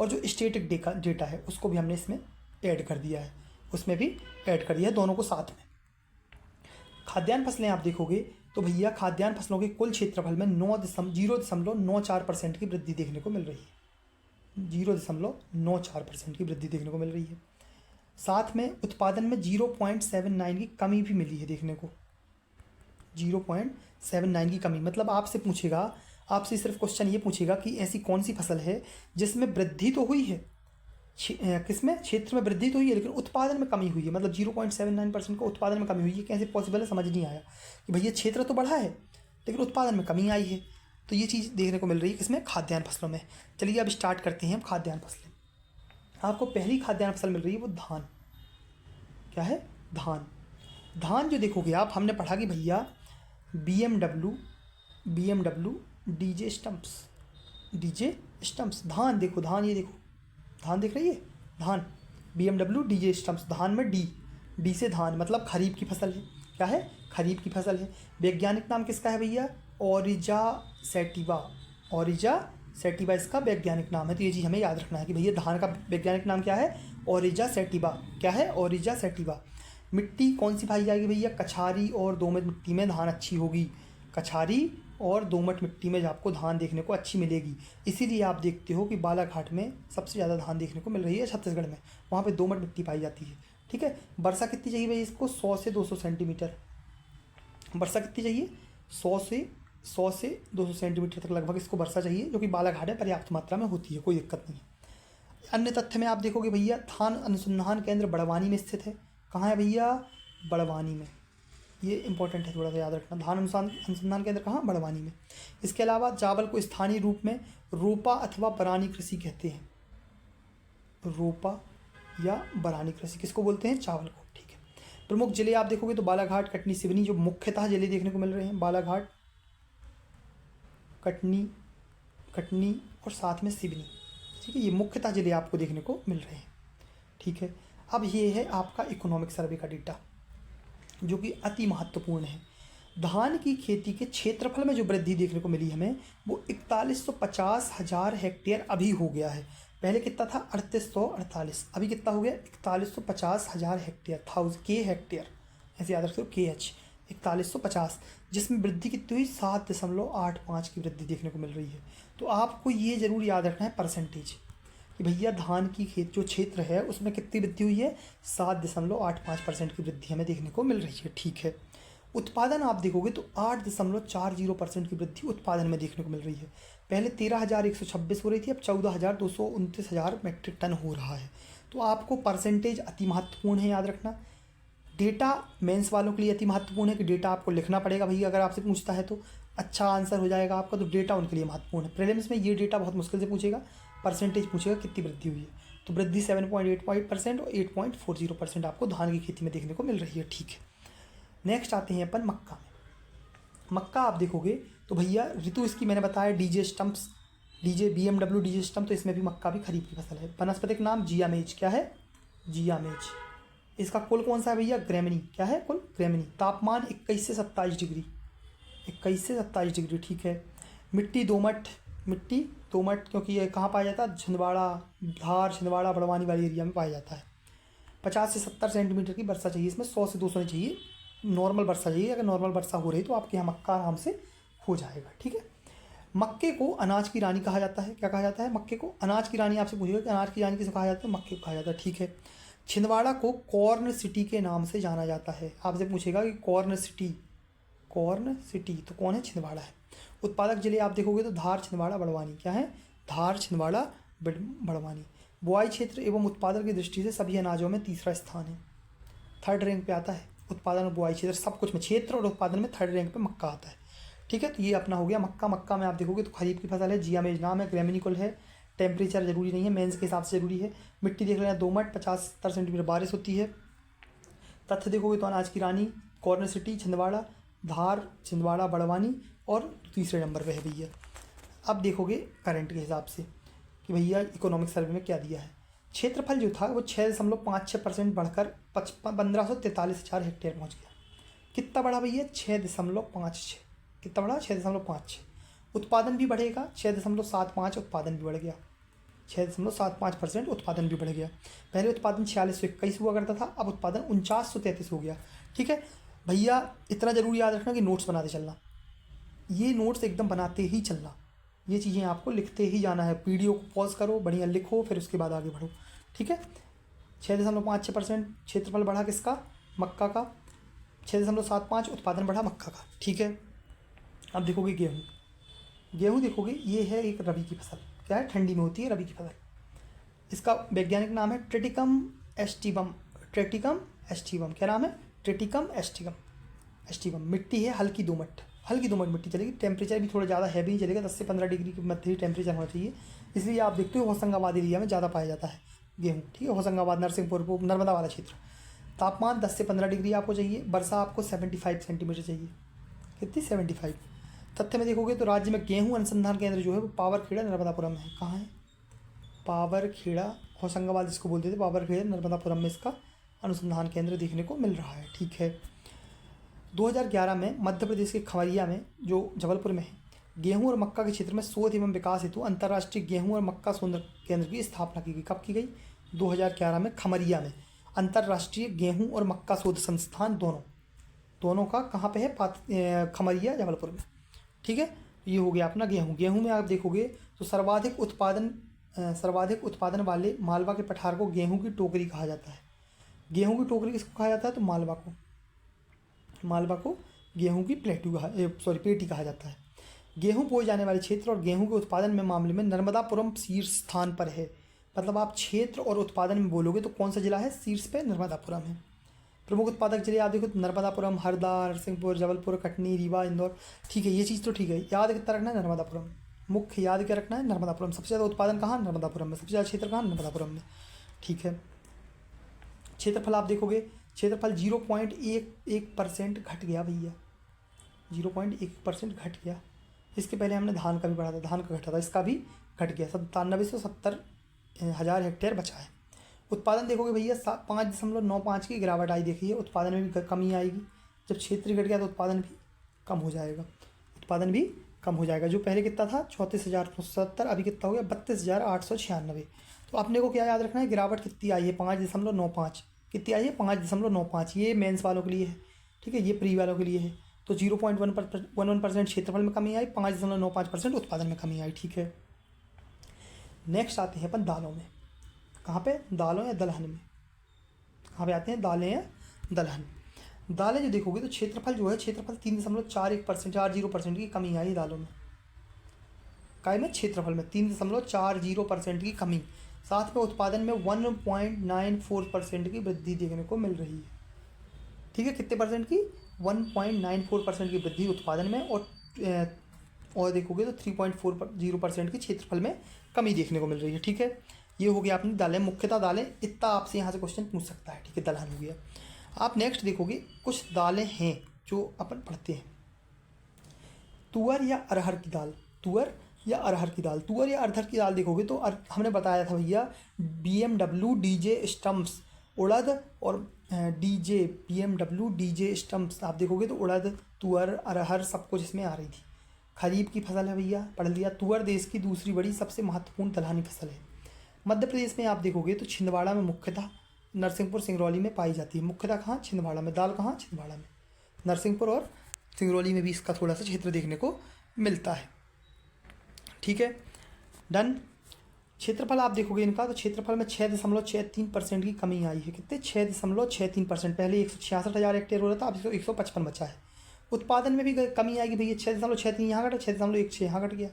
और जो स्टेटिक डेटा है उसको भी हमने इसमें ऐड कर दिया है, उसमें भी ऐड कर दिया है, दोनों को साथ में। खाद्यान्न फसलें आप देखोगे तो भैया खाद्यान्न फसलों के कुल क्षेत्रफल में 0.94% की वृद्धि देखने को मिल रही है। 0.94% की वृद्धि देखने को मिल रही है। साथ में उत्पादन में 0.79 की कमी भी मिली है देखने को। 0.79 की कमी, मतलब आपसे सिर्फ क्वेश्चन ये पूछेगा कि ऐसी कौन सी फसल है जिसमें वृद्धि तो हुई है, किसमें? क्षेत्र में वृद्धि तो हुई है लेकिन उत्पादन में कमी हुई है। मतलब 0.79% को उत्पादन में कमी हुई है, कैसे पॉसिबल है? समझ नहीं आया कि भैया क्षेत्र तो बढ़ा है लेकिन उत्पादन में कमी आई है। तो ये चीज़ देखने को मिल रही है किसमें? खाद्यान्न फसलों में। चलिए अब स्टार्ट करते हैं हम खाद्यान्न फसलें। आपको पहली खाद्यान्न फसल मिल रही है वो धान। क्या है? धान जो देखोगे आप, हमने पढ़ा कि भैया BMW डीजे स्टम्प्स, धान देखो, धान, ये देखो, धान दिख रही है, धान BMW डीजे स्टम्प्स, धान में डी से धान, मतलब खरीफ की फसल है। क्या है? खरीफ की फसल है। वैज्ञानिक नाम किसका है भैया? ओरिजा सैटिवा इसका वैज्ञानिक नाम है। तो ये चीज़ हमें याद रखना है कि भैया धान का वैज्ञानिक नाम क्या है? ओरिजा सैटिवा। क्या है? ओरिजा सैटिवा। मिट्टी कौन सी पाई जाएगी भैया? कछारी और दोमट मिट्टी में धान अच्छी होगी। कछारी और दोमट मिट्टी में आपको धान देखने को अच्छी मिलेगी। इसीलिए आप देखते हो कि बालाघाट में सबसे ज़्यादा धान देखने को मिल रही है छत्तीसगढ़ में, वहाँ पे दोमट मिट्टी पाई जाती है। ठीक है, वर्षा कितनी चाहिए भाई इसको? 100 से 200 सेंटीमीटर वर्षा कितनी चाहिए? 100 से 200 सेंटीमीटर तक लगभग इसको वर्षा चाहिए, जो कि बालाघाट में पर्याप्त मात्रा में होती है, कोई दिक्कत नहीं है। अन्य तथ्य में आप देखोगे भैया, धान अनुसंधान केंद्र बड़वानी में स्थित है। कहाँ है भैया? बड़वानी में। ये इंपॉर्टेंट है, थोड़ा सा याद रखना। धान अनुसंधान केंद्र कहाँ? बड़वानी में। इसके अलावा चावल को स्थानीय रूप में रोपा अथवा बरानी कृषि कहते हैं। रोपा या बरानी कृषि किसको बोलते हैं? चावल को। ठीक है, प्रमुख जिले आप देखोगे तो बालाघाट, कटनी, सिवनी जो मुख्यतः जिले देखने को मिल रहे हैं। बालाघाट, कटनी और साथ में सिवनी। ठीक है, ये मुख्यतः जिले आपको देखने को मिल रहे हैं। ठीक है, अब ये है आपका इकोनॉमिक सर्वे का डेटा, जो कि अति महत्वपूर्ण है। धान की खेती के क्षेत्रफल में जो वृद्धि देखने को मिली हमें, वो 4150,000 हेक्टेयर अभी हो गया है। पहले कितना था? 3848। अभी कितना हो गया? 4150,000 हेक्टेयर। के हेक्टेयर ऐसे याद रखते हो, KH 4150, जिसमें वृद्धि कितनी हुई? 7.85 की वृद्धि देखने को मिल रही है। तो आपको ये ज़रूर याद रखना है परसेंटेज, कि भैया धान की खेत जो क्षेत्र है उसमें कितनी वृद्धि हुई है? 7.85% की वृद्धि हमें देखने को मिल रही है। ठीक है, उत्पादन आप देखोगे तो 8.40% की वृद्धि उत्पादन में देखने को मिल रही है। पहले 13,126 हो रही थी, अब 14,229 मेट्रिक टन हो रहा है। तो आपको परसेंटेज अति महत्वपूर्ण है, याद रखना। डेटा मेंस वालों के लिए अति महत्वपूर्ण है कि डेटा आपको लिखना पड़ेगा भैया, अगर आपसे पूछता है तो अच्छा आंसर हो जाएगा आपका, तो डेटा उनके लिए महत्वपूर्ण है। प्रीलिम्स में ये डेटा बहुत मुश्किल से पूछेगा, परसेंटेज पूछेगा कितनी वृद्धि हुई है। तो वृद्धि 7.85% और 8.40% आपको धान की खेती में देखने को मिल रही है। ठीक है, नेक्स्ट आते हैं अपन मक्का में। मक्का आप देखोगे तो भैया ऋतु इसकी मैंने बताया, BMW डीजे स्टम्प, तो इसमें भी मक्का भी खरीफ की फसल है। वनस्पतिक नाम जियामेज। क्या है? जियामेज। इसका कुल कौन सा है भैया? ग्रेमिनी। क्या है? कुल ग्रेमिनी। तापमान 21 से 27 डिग्री, 21 से 27 डिग्री। ठीक है, मिट्टी दोमट, क्योंकि ये कहाँ पाया जाता है? छिंदवाड़ा, धार, छिंदवाड़ा, बड़वानी वाली एरिया में पाया जाता है। 50 से 70 सेंटीमीटर की वर्षा चाहिए इसमें, 100 से 200 नहीं चाहिए, नॉर्मल वर्षा चाहिए। अगर नॉर्मल वर्षा हो रही तो आपके यहाँ मक्का आराम से हो जाएगा। ठीक है, मक्के को अनाज की रानी कहा जाता है। क्या कहा जाता है? मक्के को अनाज की रानी। आपसे पूछेगा कि अनाज की रानी किसे कहा जाता है? मक्के को कहा जाता है। ठीक है, छिंदवाड़ा को कॉर्न सिटी के नाम से जाना जाता है। आपसे पूछेगा कि कॉर्न सिटी, तो कौन है? छिंदवाड़ा है। उत्पादक जिले आप देखोगे तो धार, छिंदवाड़ा, बड़वानी। क्या है? धार, छिंदवाड़ा, बड़वानी। बुआई क्षेत्र एवं उत्पादन की दृष्टि से सभी अनाजों में तीसरा स्थान है, 3rd रैंक पे आता है। उत्पादन और बुआई क्षेत्र सब कुछ में, क्षेत्र और उत्पादन में 3rd रैंक पे मक्का आता है। ठीक है, तो ये अपना हो गया मक्का। मक्का में आप देखोगे तो खरीफ की फसल है, जियामेज नाम है, ग्रेमिनी कुल है। टेम्परेचर जरूरी नहीं है, मेंस के हिसाब से जरूरी है। मिट्टी देख लेना, दोमट, 50-70 सेंटीमीटर बारिश होती है। तथ्य देखोगे तो अनाज की रानी, कॉर्न सिटी, छिंदवाड़ा, धार, छिंदवाड़ा, बड़वानी, और तीसरे नंबर पे है भैया। अब देखोगे करंट के हिसाब से कि भैया इकोनॉमिक सर्वे में क्या दिया है। क्षेत्रफल जो था वो 6.56% बढ़कर 1543,000 हेक्टेयर पहुँच गया। कितना बढ़ा भैया? 6.56। कितना बढ़ा? 6.56। उत्पादन भी बढ़ेगा, 6.75 उत्पादन भी बढ़ गया, 6.75% उत्पादन भी बढ़ गया। पहले उत्पादन 4621 हुआ करता था, अब उत्पादन 4933 हो गया। ठीक है भैया, इतना जरूर याद रखना कि नोट्स बनाते चलना, ये नोट्स एकदम बनाते ही चलना, ये चीज़ें आपको लिखते ही जाना है। वीडियो को पॉज करो, बढ़िया लिखो, फिर उसके बाद आगे बढ़ो। ठीक है, 6.56% क्षेत्रफल बढ़ा किसका? मक्का का। 6.75 उत्पादन बढ़ा मक्का का। ठीक है, अब देखोगे गेहूँ देखोगे, ये है एक रबी की फसल। क्या है? ठंडी में होती है रबी की फसल। इसका वैज्ञानिक नाम है ट्रिटिकम एस्टिवम। क्या नाम है? Triticum aestivum. मिट्टी है हल्की दोमट मिट्टी चलेगी। टेम्परेचर भी थोड़ा ज़्यादा हैवी नहीं चलेगा, 10 से 15 डिग्री के मध्य ही टेम्परेचर होना चाहिए। इसलिए आप देखते हो होशंगाबाद एरिया में ज़्यादा पाया जाता है गेहूँ। ठीक है, होशंगाबाद, नरसिंहपुर, नर्मदा वाला क्षेत्र। तापमान 10 से 15 डिग्री आपको चाहिए। वर्षा आपको 75 सेंटीमीटर चाहिए। कितनी? 75। तथ्य में देखोगे तो राज्य में गेहूँ अनुसंधान केंद्र जो है वो पावरखेड़ा, नर्मदापुरम है। कहाँ है? पावरखेड़ा, होशंगाबाद इसको बोलते थे, पावरखेड़ा, नर्मदापुरम में इसका अनुसंधान केंद्र देखने को मिल रहा है। ठीक है, 2011 में मध्य प्रदेश के खमरिया में, जो जबलपुर में है, गेहूं और मक्का के क्षेत्र में शोध एवं विकास हेतु अंतर्राष्ट्रीय गेहूं और मक्का शोध केंद्र की स्थापना की गई। कब की गई? 2011 में खमरिया में अंतर्राष्ट्रीय गेहूं और मक्का शोध संस्थान दोनों दोनों का कहाँ पे है, खमरिया जबलपुर में। ठीक है, ये हो गया अपना गेहूँ। गेहूँ में आप देखोगे तो सर्वाधिक उत्पादन वाले मालवा के पठार को गेहूँ की टोकरी कहा जाता है। गेहूँ की टोकरी किसको कहा जाता है, तो मालवा को गेहूँ की पेटी कहा जाता है। गेहूँ बोए जाने वाले क्षेत्र और गेहूँ के उत्पादन में मामले में नर्मदापुरम शीर्ष स्थान पर है। मतलब आप क्षेत्र और उत्पादन में बोलोगे तो कौन सा जिला है शीर्ष पे, नर्मदापुरम है। प्रमुख उत्पादक जिले आप देखो तो नर्मदापुरम, हरदा, नरसिंहपुर, जबलपुर, कटनी, रीवा, इंदौर। ठीक है, ये चीज़ तो ठीक है, याद कितना रखना है, नर्मदापुरम। मुख्य याद क्या रखना है, नर्मदापुरम। सबसे ज़्यादा उत्पादन कहाँ, नर्मदापुरम में। सबसे ज़्यादा क्षेत्र कहाँ, नर्मदापुरम में। ठीक है, क्षेत्रफल आप देखोगे, क्षेत्रफल 0.11% घट गया भैया, 0.1% घट गया। इसके पहले हमने धान का भी पढ़ा था, धान का घटा था, इसका भी घट गया, 9770 हेक्टेयर बचा है। उत्पादन देखोगे भैया 5.95 की गिरावट आई, देखिए उत्पादन में भी कमी आएगी। जब क्षेत्र घट गया तो उत्पादन भी कम हो जाएगा। जो पहले कितना था 34,970, अभी कितना हो गया 32,896। तो अपने को क्या याद रखना है, गिरावट कितनी आई है, 5.95। कितनी आई है, 5.95। ये मेंस वालों के लिए है, ठीक है, ये प्री वालों के लिए है। तो 0.11% क्षेत्रफल में कमी आई, 5.95% उत्पादन में कमी आई। ठीक है, नेक्स्ट आते हैं अपन दालों में। कहाँ पे, दालों या दलहन में। कहाँ पे आते हैं, दालें या दलहन। दालें जो देखोगे तो क्षेत्रफल 3.40% की कमी आई दालों में। काय में, क्षेत्रफल में 3.40% की कमी। साथ में उत्पादन में 1.94% की वृद्धि देखने को मिल रही है। ठीक है, कितने परसेंट की, 1.94% की वृद्धि उत्पादन में, और देखोगे तो 3.40% की क्षेत्रफल में कमी देखने को मिल रही है। ठीक है, ये हो गया अपनी दालें, मुख्यतः दालें। इतना आपसे यहाँ से क्वेश्चन पूछ सकता है। ठीक है, दलहन हो गया। आप नेक्स्ट देखोगे कुछ दालें हैं जो अपन पढ़ते हैं। तुअर या अरहर की दाल, तुअर या अरहर की दाल देखोगे तो हमने बताया था भैया BMW DJ स्टम्प्स, उड़द और BMW DJ स्टम्प्स। आप देखोगे तो उड़द, तुअर, अरहर सब कुछ इसमें आ रही थी। खरीफ की फसल है भैया, पढ़ लिया। तुअर देश की दूसरी बड़ी सबसे महत्वपूर्ण दलहनी फसल है। मध्य प्रदेश में आप देखोगे तो छिंदवाड़ा में मुख्यतः, नरसिंहपुर, सिंगरौली में पाई जाती है। मुख्यतः कहाँ, छिंदवाड़ा में। दाल कहाँ, छिंदवाड़ा में। नरसिंहपुर और सिंगरौली में भी इसका थोड़ा सा क्षेत्र देखने को मिलता है। ठीक है, डन। क्षेत्रफल आप देखोगे इनका तो क्षेत्रफल में 6.63% की कमी आई है। कितने, 6.63%। पहले 166,000 हेक्टेयर हो रहा था, अब 155 बचा है। उत्पादन में भी कमी आएगी भैया, 6.63 यहाँ घटा, 6.16 यहाँ घट गया।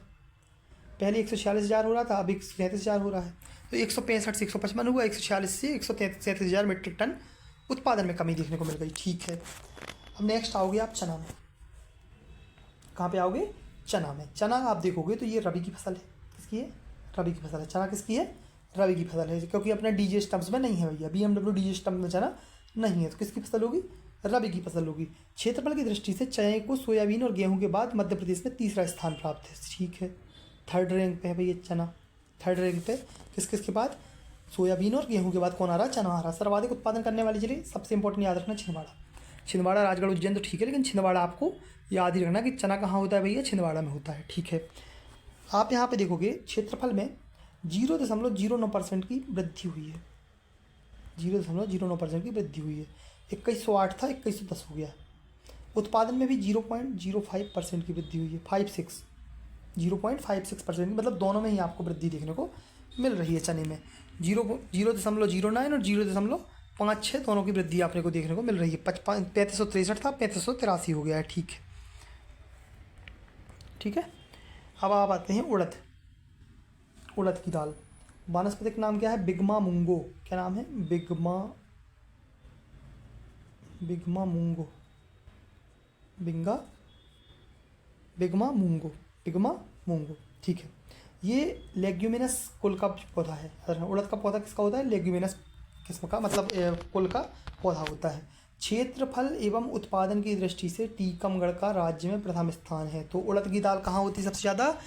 पहले 146,000 हो रहा था, अब 137,000 हो रहा है। तो 165 से 155 हुआ, 146 से 137,000 मीट्रिक टन उत्पादन में कमी देखने को मिल गई। ठीक है, अब नेक्स्ट आओगे आप चना में। कहाँ पे आओगे, चना में। चना आप देखोगे तो ये रबी की फसल है। किसकी है, रबी की फसल है। चना किसकी है, रबी की फसल है, क्योंकि अपना DJ स्टम्प्स में नहीं है भैया, BMW DJ स्टम्प में चना नहीं है, तो किसकी फसल होगी, रबी की फसल होगी। क्षेत्रफल की दृष्टि से चने को सोयाबीन और गेहूं के बाद मध्य प्रदेश में तीसरा स्थान प्राप्त है। ठीक है, थर्ड रैंक पे है भैया चना, थर्ड रैंक पे। किसके बाद, सोयाबीन और गेहूं के बाद कौन आ रहा है, चना आ रहा है। सर्वाधिक उत्पादन करने वाले जिले, सबसे इंपॉर्टेंट याद रखना, छिंदवाड़ा, राजगढ़, उज्जैन तो ठीक है, लेकिन छिंदवाड़ा आपको याद ही रखना कि चना कहाँ होता है भैया, छिंदवाड़ा में होता है। ठीक है, आप यहाँ पे देखोगे क्षेत्रफल में 0.09% की वृद्धि हुई है, 0.09% की वृद्धि हुई है। 2108 था, 2110 हो गया। उत्पादन में भी 0.05% की वृद्धि हुई है, 0.56% की, मतलब दोनों में ही आपको वृद्धि देखने को मिल रही है। चने में 0.09 और 0.56 दोनों की वृद्धि आपने को देखने को मिल रही है। 3563 था, 3583 हो गया है। ठीक है, ठीक है। अब आप आते हैं उड़द की दाल। वानस्पतिक नाम क्या है, बिग्मा मुंगो। क्या नाम है, बिग्मा मूंगो। ठीक है, ये लेग्यूमिनस कुल का पौधा है। उड़द का पौधा किसका होता है, लेग्यूमिनस किस्म का, मतलब कुल का पौधा होता है। क्षेत्रफल एवं उत्पादन की दृष्टि से टीकमगढ़ का राज्य में प्रथम स्थान है। तो उड़द की दाल कहाँ होती है सबसे ज़्यादा,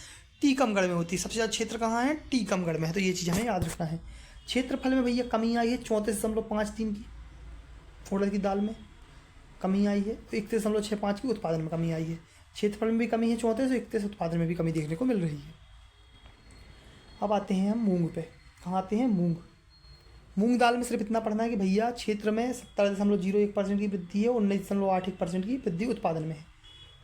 टीकमगढ़ में होती है। सबसे ज़्यादा क्षेत्र कहाँ है, टीकमगढ़ में है। तो ये चीज़ हमें याद रखना है। क्षेत्रफल में भैया कमी आई है 34.53 की, उड़द की दाल में कमी आई है। 31.65 की उत्पादन में कमी आई है। क्षेत्रफल में भी कमी है 34, 31 उत्पादन में भी कमी देखने को मिल रही है। अब आते हैं हम मूंग पे। कहाँ आते हैं, मूंग दाल में सिर्फ इतना पढ़ना है कि भैया क्षेत्र में 70.01% की वृद्धि है, 19.81% की वृद्धि उत्पादन में है।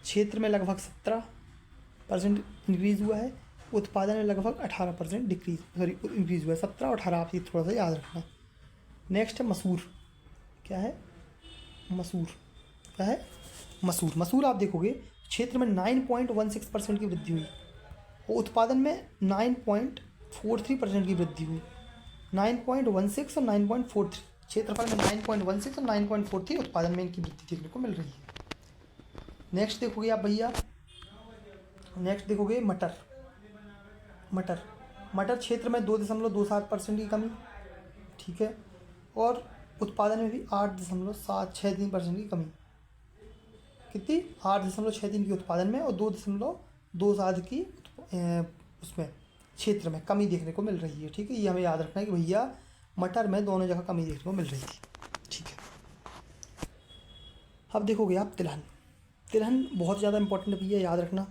क्षेत्र में लगभग 17% इंक्रीज़ हुआ है, उत्पादन में लगभग 18% इंक्रीज़ हुआ है। 17 और 18 आप ये थोड़ा सा याद रखना। नेक्स्ट है मसूर। क्या है? मसूर। क्या है? मसूर। मसूर आप देखोगे क्षेत्र में 9.16% की वृद्धि हुई और उत्पादन में 9.43% की वृद्धि हुई। 9.16 और 9.43, क्षेत्रफल में 9.16 और 9.43, उत्पादन में इनकी वृद्धि देखने को मिल रही है। नेक्स्ट देखोगे आप भैया, नेक्स्ट देखोगे मटर। मटर मटर क्षेत्र में 2.27% की कमी, ठीक है, और उत्पादन में भी 8.763% की कमी। कितनी? 8.63 की उत्पादन में और 2.27 की उसमें क्षेत्र में कमी देखने को मिल रही है, ठीक है। ये हमें याद रखना है कि भैया मटर में दोनों जगह कमी देखने को मिल रही थी, ठीक है। अब देखोगे आप तिलहन। तिलहन बहुत ज़्यादा इंपॉर्टेंट है भैया, याद रखना।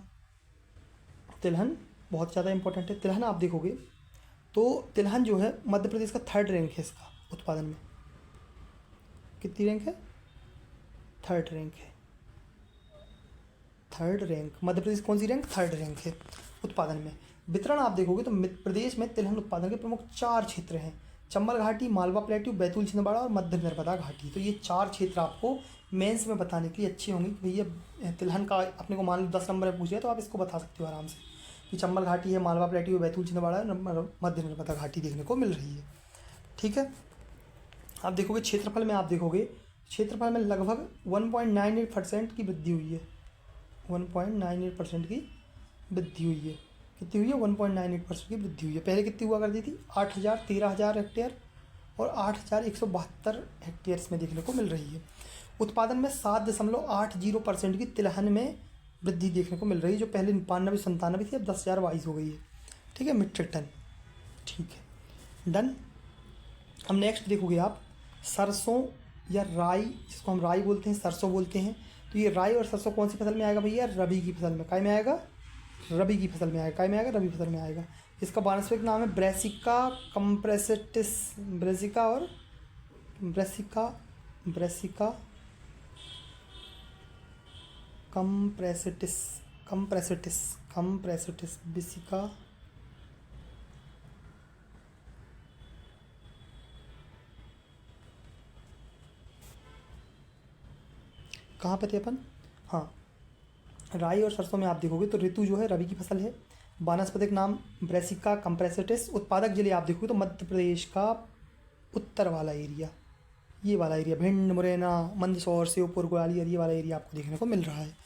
तिलहन बहुत ज़्यादा इंपॉर्टेंट है। तिलहन आप देखोगे तो तिलहन जो है मध्य प्रदेश का 3rd रैंक है इसका उत्पादन में। कितनी रैंक है? 3rd रैंक है। 3rd रैंक मध्य प्रदेश कौन सी रैंक? 3rd रैंक है उत्पादन में। वितरण आप देखोगे तो प्रदेश में तिलहन उत्पादन के प्रमुख 4 क्षेत्र हैं: चंबल घाटी, मालवा प्लेट्यू, बैतूल छिंदवाड़ा और मध्य नर्मदा घाटी। तो ये 4 क्षेत्र आपको मेंस में बताने के लिए अच्छे होंगे कि भैया तिलहन का अपने को मान लो 10 नंबर में पूछ लिया तो आप इसको बता सकते हो आराम से कि चंबल घाटी है, मालवा प्लेट्यू, बैतूल छिंदवाड़ा, मध्य नर्मदा घाटी देखने को मिल रही है, ठीक है। आप देखोगे क्षेत्रफल में, आप देखोगे क्षेत्रफल में लगभग 1.98% की वृद्धि हुई है। 1.98% की वृद्धि हुई है। कितनी हुई है? 1.98% की वृद्धि हुई है। पहले कितनी हुआ करती थी? 8,000 13,000 हेक्टेयर और 8,172 हेक्टेयर्स में देखने को मिल रही है। उत्पादन में 7.80% की तिलहन में वृद्धि देखने को मिल रही है, जो पहले 92-97 थी, अब 10,022 हो गई है, ठीक है, मीट्रिक टन, ठीक है, डन। अब नेक्स्ट देखोगे आप सरसों या राई, जिसको हम राई बोलते हैं, सरसों बोलते हैं। तो ये राई और सरसों कौन सी फसल में आएगा भैया? रबी की फसल में। काय में आएगा? रबी की फसल में आएगा। काय में आएगा? रबी फसल में आएगा। इसका वानस्पतिक नाम है ब्रेसिका कंप्रेसिटिस। ब्रेसिका और ब्रेसिका कंप्रेसिटिस ब्रेसिका। कहाँ पे थे अपन? हाँ, राई और सरसों में आप देखोगे तो ऋतु जो है रबी की फसल है। वानस्पतिक नाम ब्रेसिका कंप्रेसिटिस। उत्पादक जिले आप देखोगे तो मध्य प्रदेश का उत्तर वाला एरिया, ये वाला एरिया, भिंड, मुरैना, मंदसौर, श्योपुर, ग्वालियर, ये वाला एरिया आपको देखने को मिल रहा है।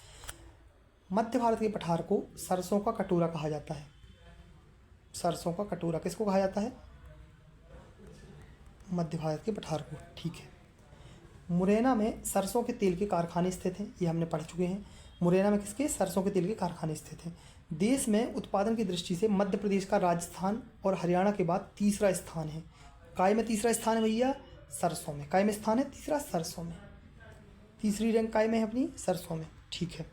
मध्य भारत के पठार को सरसों का कटोरा कहा जाता है। सरसों का कटोरा किसको कहा जाता है? मध्य भारत के पठार को, ठीक है। मुरैना में सरसों के तेल के कारखाने स्थित हैं, ये हमने पढ़ चुके हैं। मुरैना में किसके? सरसों के तेल के कारखाने स्थित हैं। देश में उत्पादन की दृष्टि से मध्य प्रदेश का राजस्थान और हरियाणा के बाद तीसरा स्थान है। काय में तीसरा स्थान है भैया? सरसों में। काय में स्थान है तीसरा? सरसों में। तीसरी रैंक काय में है अपनी? सरसों में, ठीक है।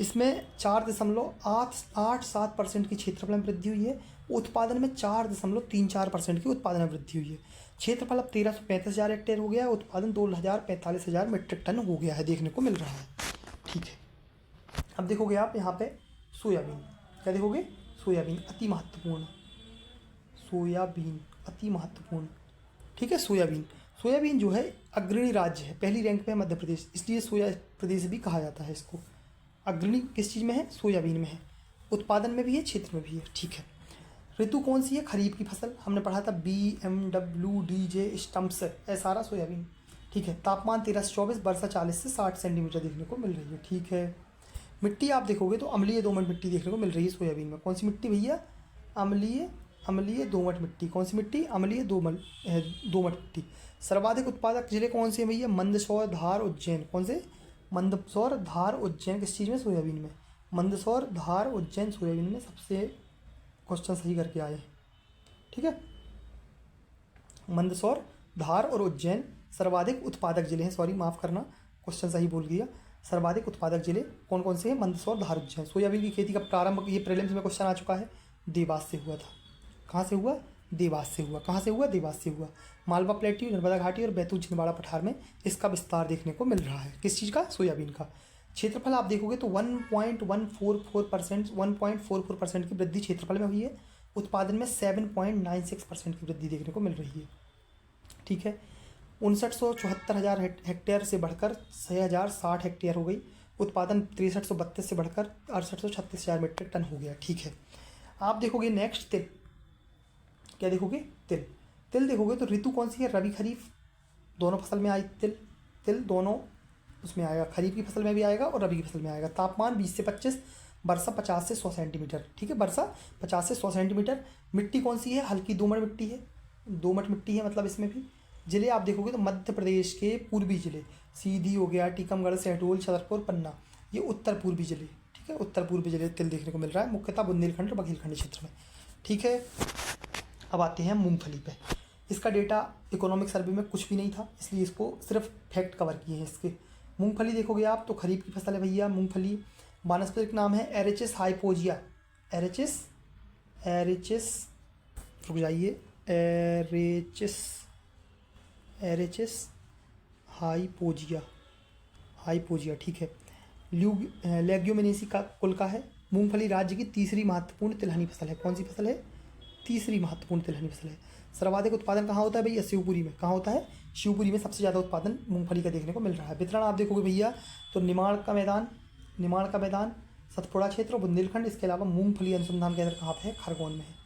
इसमें 4.887% की क्षेत्रफल में वृद्धि हुई है। उत्पादन में 4.34% की उत्पादन में वृद्धि हुई है। क्षेत्रफल अब 1335,000 हेक्टेयर हो गया है। उत्पादन 2,45,000 मीट्रिक टन हो गया है, देखने को मिल रहा है, ठीक है। अब देखोगे आप यहाँ पे सोयाबीन। क्या देखोगे? सोयाबीन अति महत्वपूर्ण। सोयाबीन अति महत्वपूर्ण, ठीक है। सोयाबीन जो है अग्रणी राज्य है, पहली रैंक पे है मध्य प्रदेश, इसलिए सोया प्रदेश भी कहा जाता है इसको। अग्रणी किस चीज़ में है? सोयाबीन में है। उत्पादन में भी है, क्षेत्र में भी है, ठीक है। ऋतु कौन सी है? खरीफ की फसल। हमने पढ़ा था BMWDJ स्टम्प्स, सारा सोयाबीन, ठीक है। तापमान 13 से 24, वर्षा 40 से 60 सेंटीमीटर देखने को मिल रही है, ठीक है। मिट्टी आप देखोगे तो अम्लीय दोमट मिट्टी देखने को मिल रही है सोयाबीन में। कौन सी मिट्टी भैया? अम्लीय दोमट मिट्टी। कौन सी मिट्टी? अम्लीय दोमट मिट्टी। सर्वाधिक उत्पादक जिले कौन से हैं भैया? मंदसौर, धार, उज्जैन। कौन से? मंदसौर, धार, उज्जैन। किस चीज़ में? सोयाबीन में। मंदसौर, धार, उज्जैन सोयाबीन में सबसे क्वेश्चन सही करके आए हैं, ठीक है। मंदसौर, धार और उज्जैन सर्वाधिक उत्पादक जिले हैं। सॉरी, माफ़ करना, क्वेश्चन सही बोल गया। सर्वाधिक उत्पादक जिले कौन कौन से हैं? मंदसौर, धार, उज्जैन। सोयाबीन की खेती का प्रारंभ, ये प्रीलिम्स में क्वेश्चन आ चुका है, देवास से हुआ था। कहाँ से हुआ? देवास से हुआ। कहाँ से हुआ? देवास से हुआ। मालवा प्लेट्यू, नर्मदा घाटी और बैतूल छिंदवाड़ा पठार में इसका विस्तार देखने को मिल रहा है। किस चीज़ का? सोयाबीन का। क्षेत्रफल आप देखोगे तो 1.44% की वृद्धि क्षेत्रफल में हुई है। उत्पादन में 7.96% की वृद्धि देखने को मिल रही है। ठीक है। 59,74,000 हेक्टेयर से बढ़कर 6,060 हेक्टेयर हो गई। उत्पादन 6332 से बढ़कर 68,36,000 मीट्रिक टन हो गया। ठीक है। आप देखोगे नेक्स्ट तिल। क्या देखोगे? तिल। तिल देखोगे तो ऋतु कौन सी है? रबी खरीफ दोनों फसल में आई तिल दोनों उसमें आएगा। खरीफ की फसल में भी आएगा और रबी की फसल में आएगा। तापमान 20 से 25, वर्षा 50 से 100 सेंटीमीटर। ठीक है, वर्षा 50 से 100 सेंटीमीटर। मिट्टी कौन सी है? हल्की दोमट मिट्टी है। दोमट मिट्टी है मतलब इसमें भी। जिले आप देखोगे तो मध्य प्रदेश के पूर्वी जिले, सीधी हो गया, टीकमगढ़, शहडोल, छतरपुर, पन्ना, ये उत्तर पूर्वी जिले। ठीक है, उत्तर पूर्वी जिले तिल देखने को मिल रहा है, मुख्यतः बुंदेलखंड और बघेलखंड क्षेत्र में। ठीक है। अब आते हैं मूंगफली पे। इसका डेटा इकोनॉमिक सर्वे में कुछ भी नहीं था, इसलिए इसको सिर्फ फैक्ट कवर किए हैं इसके। मूंगफली देखोगे आप तो खरीफ की फसल है भैया मूंगफली। वानस्पतिक नाम है एरेचिस हाइपोजिया। एरेचिस रुक जाइए, एरेचिस हाइपोजिया। ठीक है। लेग्यूमिनेसी का कुल का है। मूंगफली राज्य की तीसरी महत्वपूर्ण तिलहनी फसल है। कौन सी फसल है? तीसरी महत्वपूर्ण तिलहनी फसल है। सर्वाधिक उत्पादन कहाँ होता है भैया? शिवपुरी में। कहाँ होता है? शिवपुरी में सबसे ज़्यादा उत्पादन मूंगफली का देखने को मिल रहा है। वितरण आप देखोगे भैया तो निमाड़ का मैदान, सतपुड़ा क्षेत्र और बुंदेलखंड। इसके अलावा मूंगफली अनुसंधान केंद्र कहाँ पे है? खरगोन में है।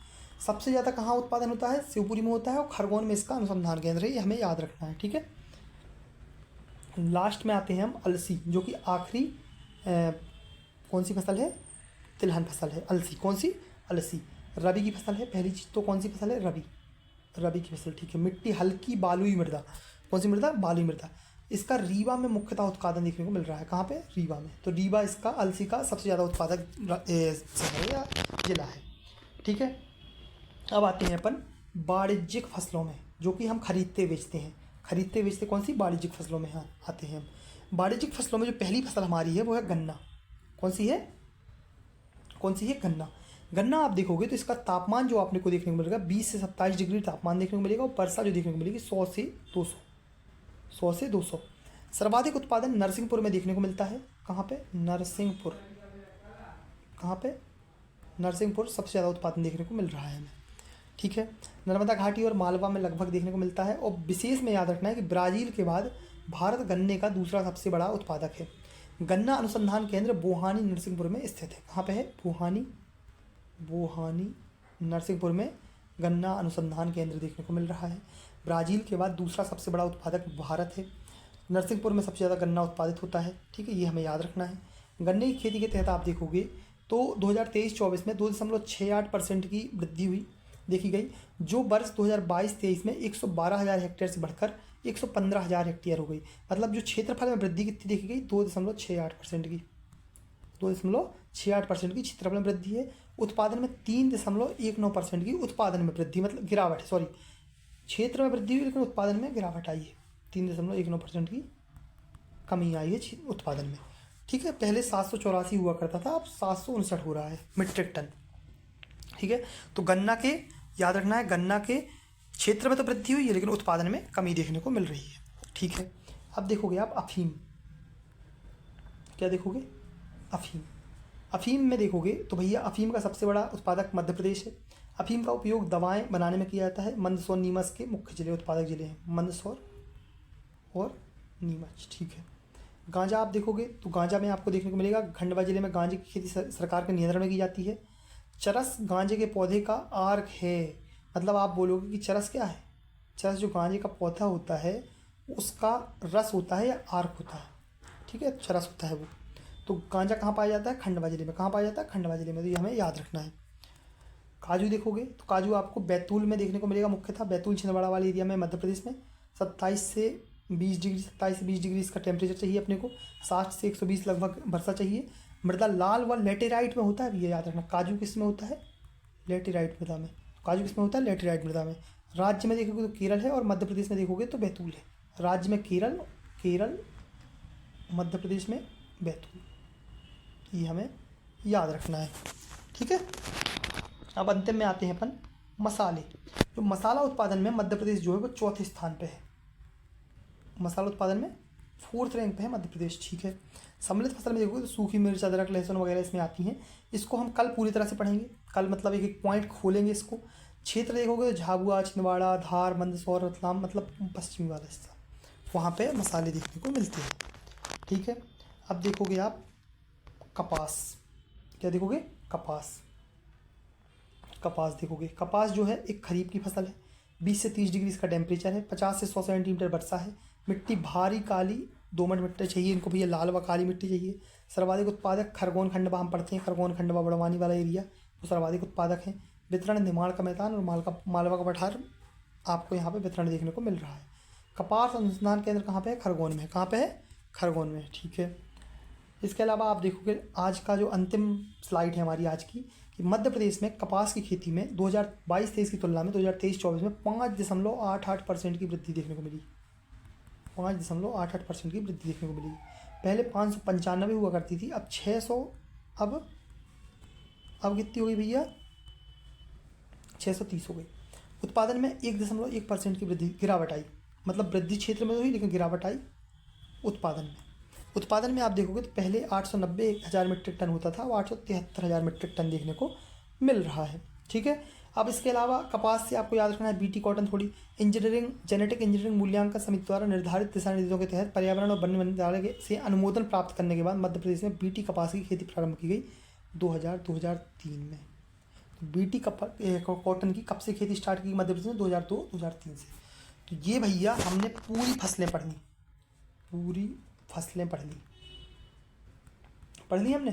सबसे ज़्यादा कहाँ उत्पादन होता है? शिवपुरी में होता है और खरगोन में इसका अनुसंधान केंद्र है, ये हमें याद रखना है। ठीक है। लास्ट में आते हैं हम अलसी, जो कि आखिरी कौन सी फसल है? तिलहन फसल है अलसी। कौन सी? अलसी। रबी की फसल है। पहली चीज़ तो कौन सी फसल है? रबी की फसल। ठीक है। मिट्टी हल्की बालुई मृदा। कौन सी मृदा? बालुई मृदा। इसका रीवा में मुख्यतः उत्पादन देखने को मिल रहा है। कहाँ पे? रीवा में। तो रीवा इसका अलसी का सबसे ज़्यादा उत्पादक शहर या जिला है। ठीक है। अब आते हैं अपन वाणिज्यिक फसलों में, जो कि हम खरीदते बेचते हैं। कौन सी? वाणिज्यिक फसलों में आते हैं हम। वाणिज्यिक फसलों में जो पहली फसल हमारी है वो है गन्ना। कौन सी है? गन्ना आप देखोगे तो इसका तापमान जो आपने को देखने को मिलेगा 20 से 27 डिग्री तापमान देखने को मिलेगा और वर्षा जो देखने को मिलेगी 100 से 200। सर्वाधिक उत्पादन नरसिंहपुर में देखने को मिलता है। कहाँ पे? नरसिंहपुर सबसे ज़्यादा उत्पादन देखने को मिल रहा है हमें। ठीक है। नर्मदा घाटी और मालवा में लगभग देखने को मिलता है। और विशेष में याद रखना है कि ब्राज़ील के बाद भारत गन्ने का दूसरा सबसे बड़ा उत्पादक है। गन्ना अनुसंधान केंद्र बोहानी नरसिंहपुर में स्थित है। कहाँ पे है? बोहानी नरसिंहपुर में गन्ना अनुसंधान केंद्र देखने को मिल रहा है। ब्राज़ील के बाद दूसरा सबसे बड़ा उत्पादक भारत है। नरसिंहपुर में सबसे ज़्यादा गन्ना उत्पादित होता है। ठीक है, ये हमें याद रखना है। गन्ने की खेती के तहत आप देखोगे तो 2023-24 में 2.68% की वृद्धि देखी गई, जो वर्ष 2022-23 में 112,000 हेक्टेयर से बढ़कर 115,000 हेक्टेयर हो गई। मतलब जो क्षेत्रफल में वृद्धि कितनी देखी गई? 2.68% की। 2.68% की क्षेत्रफल में वृद्धि है। उत्पादन में 3.19% की उत्पादन में वृद्धि, मतलब गिरावट है, सॉरी, क्षेत्र में वृद्धि हुई लेकिन उत्पादन में गिरावट आई है। 3.19% की कमी आई है उत्पादन में। ठीक है। पहले 784 हुआ करता था, अब 759 हो रहा है मीट्रिक टन। ठीक है। तो गन्ना के याद रखना है, गन्ना के क्षेत्र में तो वृद्धि हुई है लेकिन उत्पादन में कमी देखने को मिल रही है। ठीक है। अब देखोगे आप अफीम। क्या देखोगे? अफीम में देखोगे तो भैया अफीम का सबसे बड़ा उत्पादक मध्य प्रदेश है। अफीम का उपयोग दवाएं बनाने में किया जाता है। मंदसौर नीमच के मुख्य जिले, उत्पादक जिले हैं मंदसौर और नीमच। ठीक है। गांजा आप देखोगे तो गांजा में आपको देखने को मिलेगा खंडवा जिले में गांजे की खेती सरकार के नियंत्रण में की जाती है। चरस गांजे के पौधे का आर्क है। मतलब आप बोलोगे कि चरस क्या है? चरस जो गांजे का पौधा होता है उसका रस होता है या आर्क होता है। ठीक है, चरस होता है वो। तो गांजा कहाँ पाया जाता है? खंडवा जिले में। कहाँ पाया जाता है? खंडवा जिले में। तो ये हमें याद रखना है। काजू देखोगे तो काजू आपको बैतूल में देखने को मिलेगा, मुख्यतः बैतूल छिंदवाड़ा वाले एरिया में मध्य प्रदेश में। 27 से 20 डिग्री इसका टेम्परेचर चाहिए अपने को। 60 से 120 लगभग वर्षा चाहिए। मृदा लाल व लेटेराइट में होता है, ये याद रखना। काजू किस में होता है? लेटेराइट मृदा में। काजू किस में होता है? लेटेराइट मृदा में। राज्य में देखोगे तो केरल है और मध्य प्रदेश में देखोगे तो बैतूल है। राज्य में केरल, मध्य प्रदेश में बैतूल, ये हमें याद रखना है। ठीक है। अब अंतिम में आते हैं अपन मसाले। जो मसाला उत्पादन में मध्य प्रदेश जो है वो चौथे स्थान पे है। मसाला उत्पादन में 4th रैंक पे है मध्य प्रदेश, ठीक है। सम्मिलित फसल में देखोगे तो सूखी मिर्च, अदरक, लहसुन वगैरह इसमें आती हैं। इसको हम कल पूरी तरह से पढ़ेंगे, कल मतलब एक एक पॉइंट खोलेंगे इसको। क्षेत्र देखोगे तो झाबुआ, छिंदवाड़ा, धार, मंदसौर, रतलाम मतलब पश्चिमी वाला हिस्सा, वहाँ पे मसाले देखने को मिलते हैं, ठीक है। अब देखोगे आप कपास, क्या देखोगे? कपास। कपास देखोगे, कपास जो है एक खरीफ की फसल है। 20 से 30 डिग्री इसका टेम्परेचर है। 50 से 100 सेंटीमीटर वर्षा है। मिट्टी भारी काली दोमट मिट्टी चाहिए इनको भैया, लाल व काली मिट्टी चाहिए। सर्वाधिक उत्पादक खरगोन खंडवा हम पढ़ते हैं, खरगोन खंडवा बड़वानी वाला एरिया वो सर्वाधिक उत्पादक है। वितरण निमाड़ का मैदान और मालवा का पठार आपको यहाँ पे वितरण देखने को मिल रहा है। कपास अनुसंधान केंद्र कहाँ पे है? खरगोन में। कहाँ पे है? खरगोन में, ठीक है। इसके अलावा आप देखोगे आज का जो अंतिम स्लाइड है हमारी आज की, कि मध्य प्रदेश में कपास की खेती में 2022-23 की तुलना में 2023-24 में 5.88% की वृद्धि देखने को मिली। 5.88% की वृद्धि देखने को मिली। पहले 595 हुआ करती थी, अब 600, अब कितनी हो गई भैया? 630 हो गई। उत्पादन में 1.1% की गिरावट आई, मतलब वृद्धि क्षेत्र में तो हुई लेकिन गिरावट आई उत्पादन में आप देखोगे तो पहले 890,000 मीट्रिक टन होता था, अब 873,000 मीट्रिक टन देखने को मिल रहा है, ठीक है। अब इसके अलावा कपास से आपको याद रखना है बीटी कॉटन थोड़ी। जेनेटिक इंजीनियरिंग मूल्यांकन समिति द्वारा निर्धारित दिशा निर्देशों के तहत पर्यावरण और वन मंत्रालय से अनुमोदन प्राप्त करने के बाद मध्य प्रदेश में बीटी कपास की खेती प्रारंभ की गई 2003 में। तो बीटी कॉटन की कब से खेती स्टार्ट की मध्य प्रदेश में? 2002-2003 से। तो ये भैया हमने पूरी फसलें पढ़ ली हमने।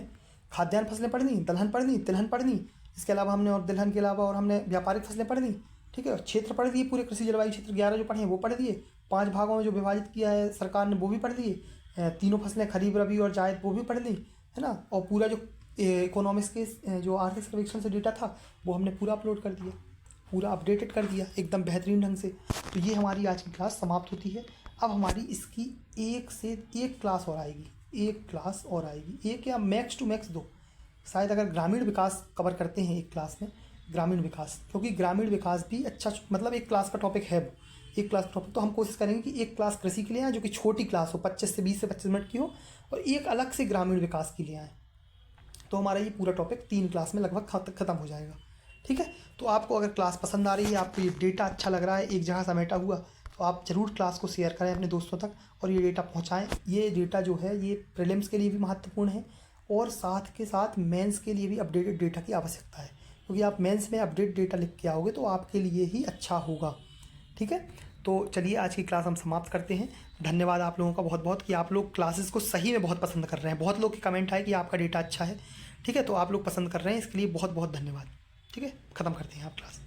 खाद्यान्न फसलें पढ़ ली, दलहन पढ़ ली, तिलहन पढ़ ली, इसके अलावा हमने और तिलहन के अलावा और हमने व्यापारिक फसलें पढ़ ली, ठीक है। क्षेत्र पढ़ लिए पूरे, कृषि जलवायु क्षेत्र 11 जो पढ़े हैं वो पढ़ दिए। 5 भागों में जो विभाजित किया है सरकार ने वो भी पढ़ लिए। 3 फसलें खरीफ, रबी और जायद वो भी पढ़ ली, है ना। और पूरा जो इकोनॉमिक्स के जो आर्थिक सर्वेक्षण से डेटा था वो हमने पूरा अपलोड कर दिया, पूरा अपडेटेड कर दिया एकदम बेहतरीन ढंग से। तो ये हमारी आज की क्लास समाप्त होती है। अब हमारी इसकी एक से एक क्लास और आएगी, एक या मैक्स टू मैक्स 2 शायद, अगर ग्रामीण विकास कवर करते हैं एक क्लास में, ग्रामीण विकास, क्योंकि ग्रामीण विकास भी अच्छा मतलब एक क्लास का टॉपिक है, एक क्लास का टॉपिक। तो हम कोशिश करेंगे कि एक क्लास कृषि के लिए आए जो कि छोटी क्लास हो, 25 से 25 मिनट की हो, और एक अलग से ग्रामीण विकास के लिए आए। तो हमारा ये पूरा टॉपिक 3 क्लास में लगभग ख़त्म हो जाएगा, ठीक है। तो आपको अगर क्लास पसंद आ रही है, आपको ये डेटा अच्छा लग रहा है एक जगह समेटा हुआ, तो आप ज़रूर क्लास को शेयर करें अपने दोस्तों तक और ये डेटा पहुंचाएं। ये डेटा जो है ये प्रीलिम्स के लिए भी महत्वपूर्ण है और साथ के साथ मेंस के लिए भी अपडेटेड डेटा की आवश्यकता है, क्योंकि आप मेंस में अपडेट डेटा लिख के आओगे तो आपके लिए ही अच्छा होगा, ठीक है। तो चलिए आज की क्लास हम समाप्त करते हैं। धन्यवाद आप लोगों का बहुत बहुत कि आप लोग क्लासेस को सही में बहुत पसंद कर रहे हैं। बहुत लोग के कमेंट आए कि आपका डेटा अच्छा है, ठीक है। तो आप लोग पसंद कर रहे हैं, इसके लिए बहुत बहुत धन्यवाद, ठीक है। ख़त्म करते हैं आप क्लास।